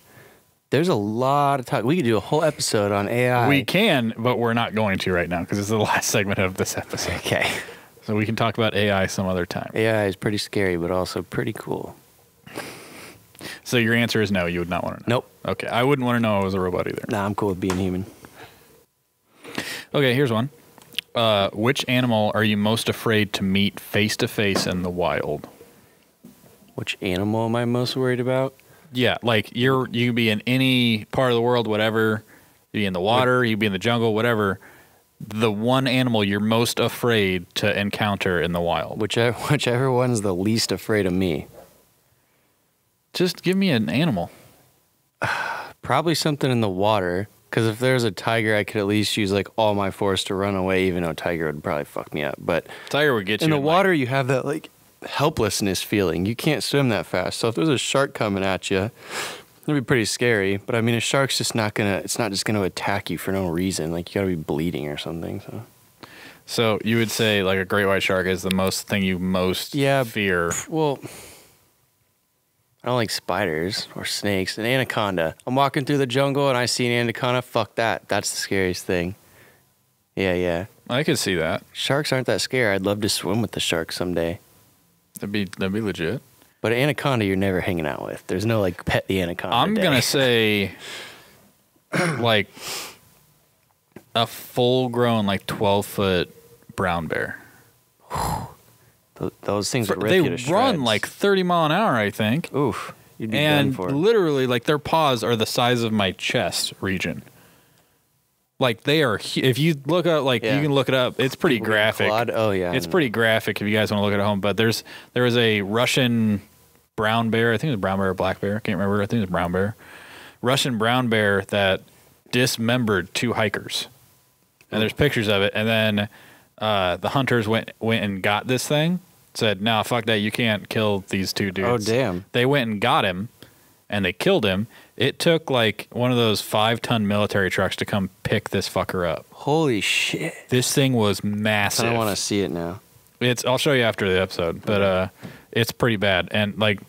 There's a lot of talk. We could do a whole episode on AI. We can, but we're not going to right now because it's the last segment of this episode. Okay. So we can talk about AI some other time. AI is pretty scary, but also pretty cool. So your answer is no, you would not want to know? Nope. Okay, I wouldn't want to know I was a robot either. Nah, I'm cool with being human. Okay, here's one. Which animal are you most afraid to meet face-to-face in the wild? Which animal am I most worried about? Yeah, like you could be in any part of the world, whatever. You'd be in the water, you'd be in the jungle, whatever. The one animal you're most afraid to encounter in the wild. Whichever one's the least afraid of me. Just give me an animal. Probably something in the water. Because if there's a tiger, I could at least use like all my force to run away, even though a tiger would probably fuck me up. But tiger would get you in the water. You have that like helplessness feeling. You can't swim that fast. So if there's a shark coming at you, it'd be pretty scary. But I mean, a shark's just not gonna. It's not just gonna attack you for no reason. Like you gotta be bleeding or something. So you would say like a great white shark is the most thing you most fear. Well, I don't like spiders or snakes. An anaconda. I'm walking through the jungle and I see an anaconda. Fuck that. That's the scariest thing. Yeah, yeah. I could see that. Sharks aren't that scary. I'd love to swim with the shark someday. That'd be legit. But anaconda, you're never hanging out with. There's no like pet the anaconda. I'm day. gonna say, like, a full-grown, like 12-foot brown bear. Those things would rip They you to shreds. run like 30 mile an hour, I think. Oof. You'd be And done for. literally, like, their paws are the size of my chest region. Like, they are. If you look up, like, Yeah. you can look it up. It's pretty graphic. Clawed? Oh yeah. It's pretty graphic if you guys want to look at home. But there was a Russian brown bear. I think it was a brown bear or black bear. I can't remember. I think it was a brown bear. Russian brown bear that dismembered 2 hikers. And there's pictures of it. And then the hunters went and got this thing. Said, "No, fuck that. You can't kill these 2 dudes." Oh damn. They went and got him, and they killed him. It took like one of those 5-ton military trucks to come pick this fucker up. Holy shit. This thing was massive. I want to see it now. I'll show you after the episode, but it's pretty bad. And like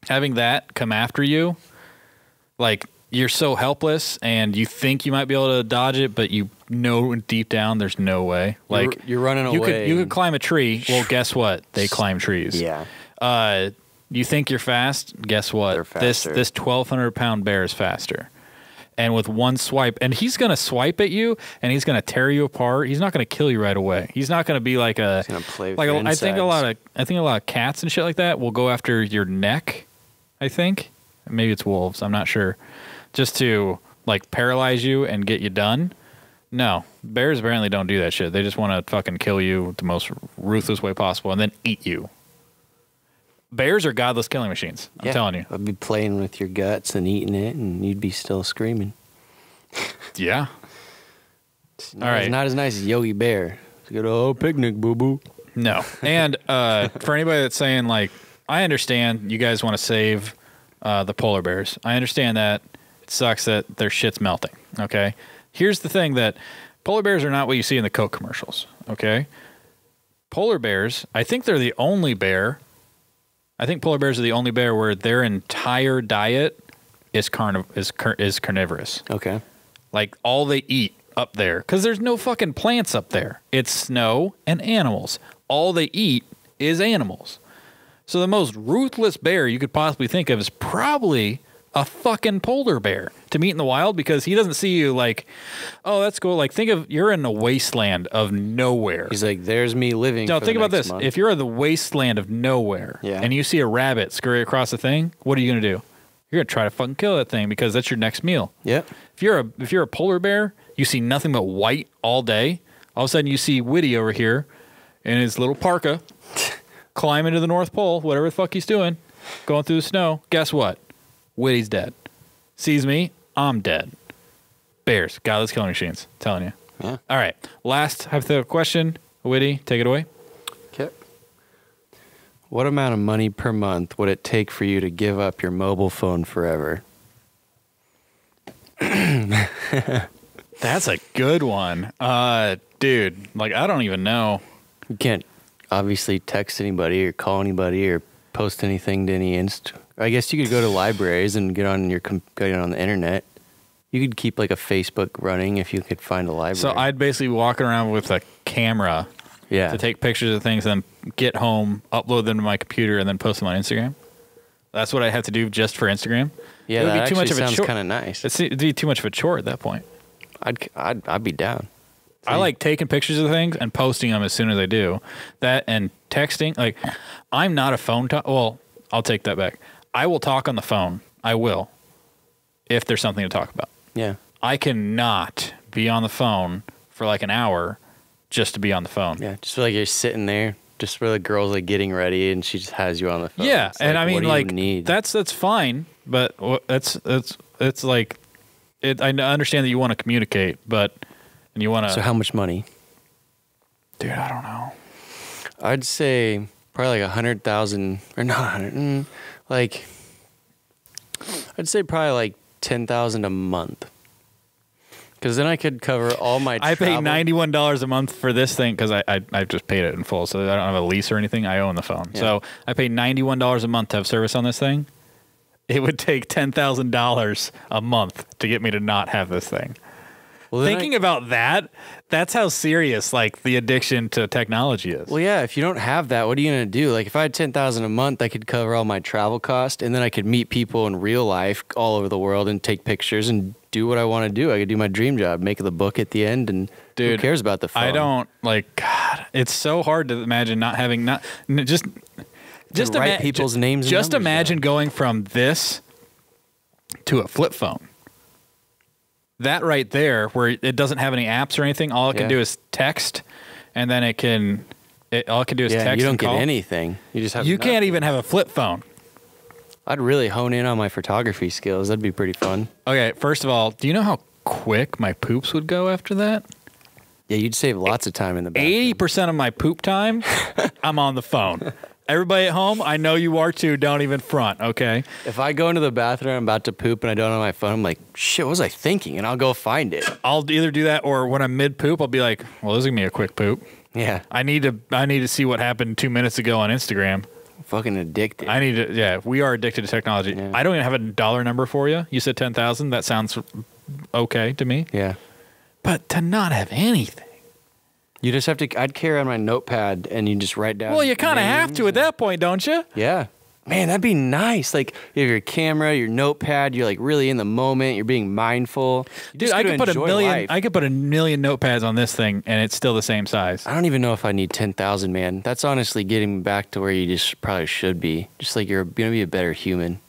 having that come after you, like you're so helpless, and you think you might be able to dodge it, but you know deep down there's no way. Like You're running away. You could climb a tree. Well, guess what? They climb trees. Yeah. You think you're fast? Guess what? They're faster. This 1,200-pound bear is faster. And with one swipe, and he's gonna swipe at you, and he's gonna tear you apart. He's not gonna kill you right away. He's not gonna be like a. He's gonna play with like your I think a insides. lot of cats and shit like that will go after your neck. I think maybe it's wolves. I'm not sure. Just to like paralyze you and get you done. No, bears apparently don't do that shit. They just want to fucking kill you the most ruthless way possible and then eat you. Bears are godless killing machines. I'm telling you. I'd be playing with your guts and eating it, and you'd be still screaming. Yeah. All right. It's not as nice as Yogi Bear. It's a good old picnic, boo-boo. No. And for anybody that's saying, like, I understand you guys want to save the polar bears. I understand that. It sucks that their shit's melting. Okay? Here's the thing that polar bears are not what you see in the Coke commercials. Okay? Polar bears, I think they're the only bear. I think polar bears are the only bear where their entire diet is carnivorous. Okay. Like all they eat up there, because there's no fucking plants up there. It's snow and animals. All they eat is animals. So the most ruthless bear you could possibly think of is probably a fucking polar bear to meet in the wild, because he doesn't see you like, oh, that's cool. Like, think of, you're in a wasteland of nowhere. He's like, there's me living. No, for think the about next this. month. If you're in the wasteland of nowhere, Yeah. and you see a rabbit scurry across the thing, what are you going to do? You're going to try to fucking kill that thing, because that's your next meal. Yep. If you're a polar bear, you see nothing but white all day. All of a sudden, you see Whitty over here in his little parka, climbing to the North Pole, whatever the fuck he's doing, going through the snow. Guess what? Whitty's dead. Sees me, I'm dead. Bears, godless killing machines. Telling you. Yeah. All right. Last hypothetical question. Whitty, take it away. Okay. What amount of money per month would it take for you to give up your mobile phone forever? That's a good one. Dude, like, I don't even know. You can't obviously text anybody or call anybody or post anything to any I guess you could go to libraries and get on the internet. You could keep like a Facebook running if you could find a library. So I'd basically walk around with a camera yeah. to take pictures of things and then get home, upload them to my computer, and then post them on Instagram. That's what I have to do just for Instagram. Yeah, It would that be too much actually of a sounds chore. kind of nice. It'd be too much of a chore at that point. I'd be down. I like taking pictures of things and posting them as soon as I do. That and texting. Like, I'm not a phone talk. Well, I'll take that back. I will talk on the phone. I will, if there's something to talk about. Yeah. I cannot be on the phone for like an hour just to be on the phone. Yeah. Just feel like you're sitting there, just where the girl's like getting ready and she just has you on the phone. Yeah, It's and like, I mean, what do you like, need? that's fine, but it's like, I understand that you want to communicate, but and you want to. So how much money? Dude, I don't know. I'd say probably like 100,000 or not 100. Like, I'd say probably like 10,000 a month. Because then I could cover all my I travel. paid $91 a month for this thing because I just paid it in full, so I don't have a lease or anything. I own the phone, Yeah. so I paid $91 a month to have service on this thing. It would take $10,000 a month to get me to not have this thing. Well, then thinking about that, that's how serious like the addiction to technology is. Well, yeah, if you don't have that, what are you going to do? Like if I had 10,000 a month, I could cover all my travel costs and then I could meet people in real life all over the world and take pictures and do what I want to do. I could do my dream job, make the book at the end, and Dude, who cares about the phone? I don't like God, it's so hard to imagine not having just write people's names and Just numbers imagine down. going from this to a flip phone. That right there, where it doesn't have any apps or anything, all it can do is text, and then all it can do is text. You don't and call. get anything. You just have. You can't nothing. even have a flip phone. I'd really hone in on my photography skills. That'd be pretty fun. Okay, first of all, do you know how quick my poops would go after that? Yeah, you'd save lots of time in the bathroom. 80% of my poop time, I'm on the phone. Everybody at home, I know you are too. Don't even front, okay? If I go into the bathroom, I'm about to poop, and I don't have my phone, I'm like, shit, what was I thinking? And I'll go find it. I'll either do that, or when I'm mid poop, I'll be like, well, this is gonna be a quick poop. Yeah. I need to see what happened 2 minutes ago on Instagram. Fucking addicted. I need to. Yeah, we are addicted to technology. Yeah. I don't even have a dollar number for you. You said 10,000. That sounds okay to me. Yeah. But to not have anything. You just have to, I'd carry on my notepad and you just write down. Well, you kind of have names to at that point, don't you? Yeah. Man, that'd be nice. Like, you have your camera, your notepad, you're like really in the moment, you're being mindful. You Dude, just I get could to put a enjoy million. life. I could put a million notepads on this thing, and it's still the same size. I don't even know if I need 10,000, man. That's honestly getting back to where you just probably should be. Just like you're going to be a better human.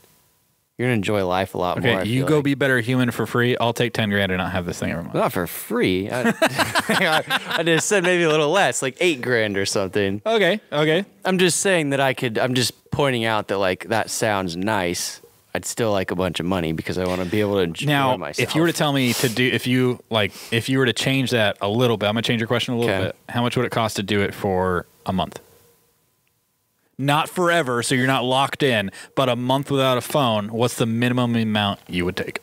You're going to enjoy life a lot more. Okay, I you feel go like. be better human for free. I'll take 10 grand and not have this thing every month. Not for free. I just said maybe a little less, like 8 grand or something. Okay. I'm just saying that I'm just pointing out that like that sounds nice. I'd still like a bunch of money because I want to be able to enjoy Now, myself. if you were to tell me to do, if you were to change that a little bit, I'm gonna change your question a little Okay. bit. How much would it cost to do it for a month? Not forever, so you're not locked in, but a month without a phone. What's the minimum amount you would take?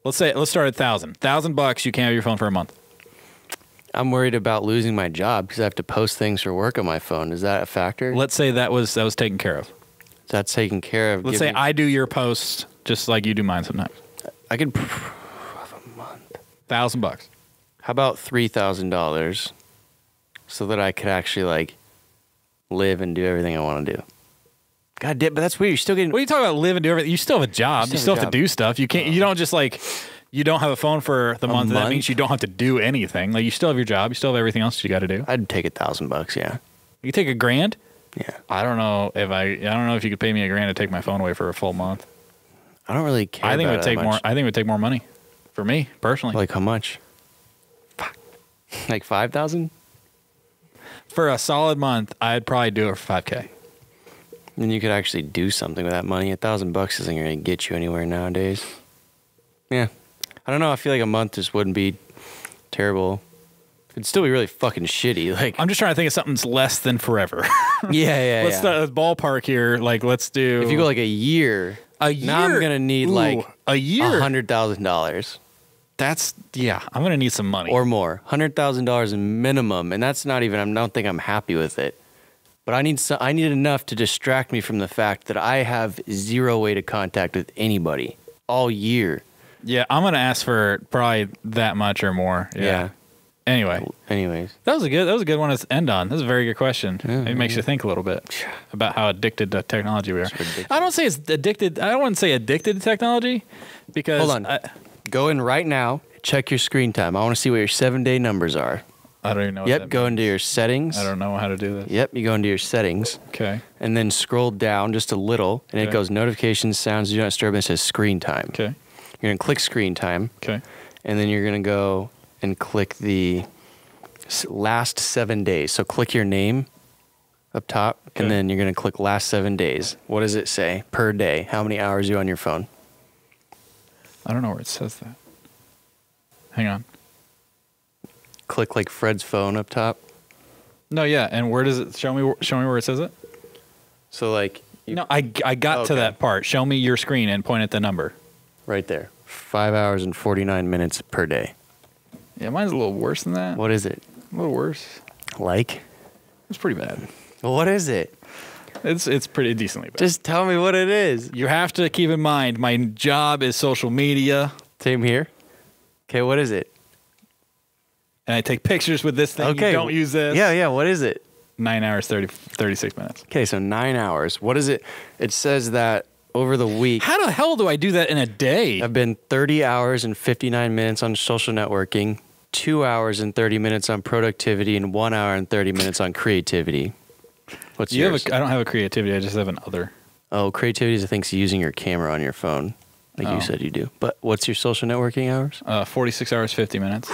Let's start at $1,000. You can't have your phone for a month. I'm worried about losing my job because I have to post things for work on my phone. Is that a factor? Let's say that was taken care of. That's taken care of. Let's say I do your posts just like you do mine sometimes. I could have a month. $1,000. How about $3,000 so that I could actually like live and do everything I want to do? God damn, but that's weird. You're still getting. What are you talking about? Live and do everything. You still have a job. You still have to do stuff. You can't. You don't just like. You don't have a phone for the month. That month? means you don't have to do anything. Like you still have your job. You still have everything else you got to do. I'd take $1,000. Yeah. You take $1,000. Yeah. I don't know if you could pay me $1,000 to take my phone away for a full month. I don't really care. I think it about would take that more. much. I think it would take more money for me personally. Like how much? Fuck. Like 5,000? For a solid month, I'd probably do it for $5,000. Then you could actually do something with that money. $1,000 isn't going to get you anywhere nowadays. Yeah. I don't know. I feel like a month just wouldn't be terrible. It'd still be really fucking shitty. Like, I'm just trying to think of something that's less than forever. yeah. Let's start ballpark here. Like, let's do. If you go like a year, now I'm gonna need like a year. $100,000 I'm gonna need some money or more. $100,000 minimum, and that's not even. I don't think I'm happy with it. But I need enough to distract me from the fact that I have zero way to contact with anybody all year. Yeah, I'm gonna ask for probably that much or more. Yeah. Anyway, Anyways, that was a good one to end on. That was a very good question. It makes you think a little bit about how addicted to technology we are. I don't say it's addicted. I don't want to say addicted to technology because hold on. Go in right now. Check your screen time. I want to see what your 7-day numbers are. I don't even know. What Yep. that Go means. into your settings. I don't know how to do this. Yep. You go into your settings. Okay. And then scroll down just a little, and it Okay. goes notifications, sounds, do not disturb, and it says screen time. Okay. You're going to click screen time, Okay. and then you're going to go and click the last 7 days. So click your name up top, Okay. and then you're going to click last 7 days. What does it say per day? How many hours are you on your phone? I don't know where it says that. Hang on. Click like Fred's phone up top. No, yeah, and where does it show me where it says it? So like, No, I got to Okay. that part. Show me your screen and point at the number. right there. 5 hours and 49 minutes per day. Yeah, mine's a little worse than that. What is it? A little worse. Like? It's pretty bad. What is it? It's pretty decently bad. Just tell me what it is. You have to keep in mind, my job is social media. Same here. Okay, what is it? And I take pictures with this thing. Okay. You don't use this. Yeah, what is it? 9 hours, 36 minutes. Okay, so 9 hours. What is it? It says that over the week, How the hell do I do that in a day? I've been 30 hours and 59 minutes on social networking, 2 hours and 30 minutes on productivity, and 1 hour and 30 minutes on creativity. What's yours? I don't have a creativity. I just have an other. Oh, creativity is, I think, using your camera on your phone, like you said you do. But what's your social networking hours? 46 hours, 50 minutes.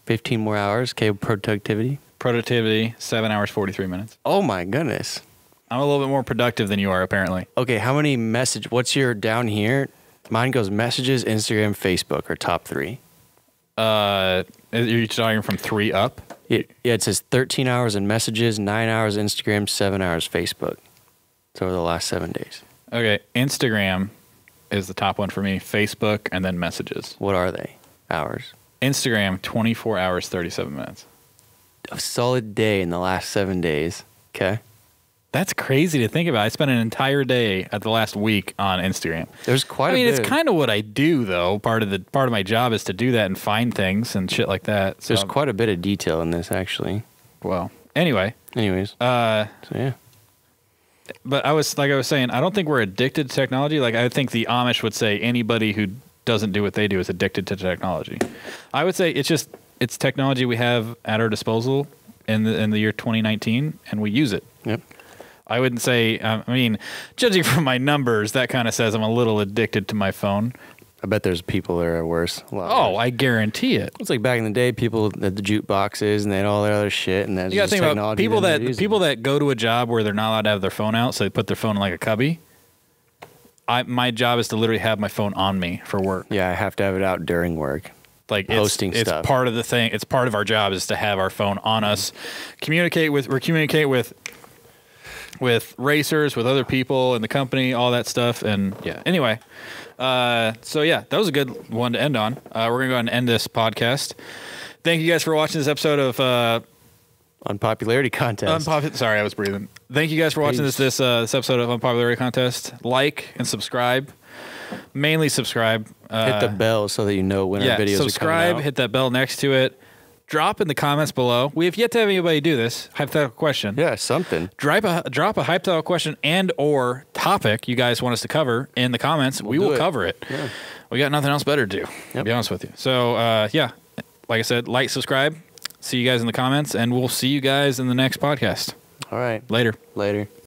15 more hours. Okay, productivity. Productivity, 7 hours, 43 minutes. Oh my goodness. I'm a little bit more productive than you are, apparently. Okay, how many what's your down here? Mine goes messages, Instagram, Facebook are top 3. You're starting from 3 up? Yeah, it says 13 hours in messages, 9 hours Instagram, 7 hours Facebook. It's over the last 7 days. Okay, Instagram is the top one for me. Facebook, and then messages. What are they? Hours? Instagram, 24 hours, 37 minutes. A solid day in the last 7 days. Okay. That's crazy to think about. I spent an entire day at the last week on Instagram. There's quite a bit. It's kind of what I do, though. Part of my job is to do that and find things and shit like that. So, There's quite a bit of detail in this, actually. well, anyway. Anyways. So yeah. But I was saying, I don't think we're addicted to technology. Like, I think the Amish would say anybody who doesn't do what they do is addicted to technology. I would say it's technology we have at our disposal in the year 2019, and we use it. Yep. I wouldn't say, judging from my numbers, that kind of says I'm a little addicted to my phone. I bet there's people that are worse. Oh, worse. I guarantee it. It's like back in the day, people had the jukeboxes and they had all their other shit, and that's You got to just think about technology. people that go to a job where they're not allowed to have their phone out, so they put their phone in like a cubby. My job is to literally have my phone on me for work. Yeah, I have to have it out during work. Like posting it's stuff. part of the thing. It's part of our job is to have our phone on us, communicate with racers, with other people in the company, all that stuff. And yeah, anyway, so yeah, that was a good one to end on. We're gonna go ahead and end this podcast. Thank you guys for watching this episode of Unpopularity Contest. Sorry, I was breathing. Thank you guys for watching this episode of Unpopularity Contest. Like and subscribe. Mainly subscribe. Hit the bell so that you know when our videos are coming out. Subscribe, hit that bell next to it. Drop in the comments below. We have yet to have anybody do this. Hypothetical question. Yeah, something. Drop a hypothetical question and or topic you guys want us to cover in the comments. We will cover it. Yeah. We got nothing else better to do, to be honest with you. So, yeah, like I said, like, subscribe. See you guys in the comments, and we'll see you guys in the next podcast. All right. Later. Later.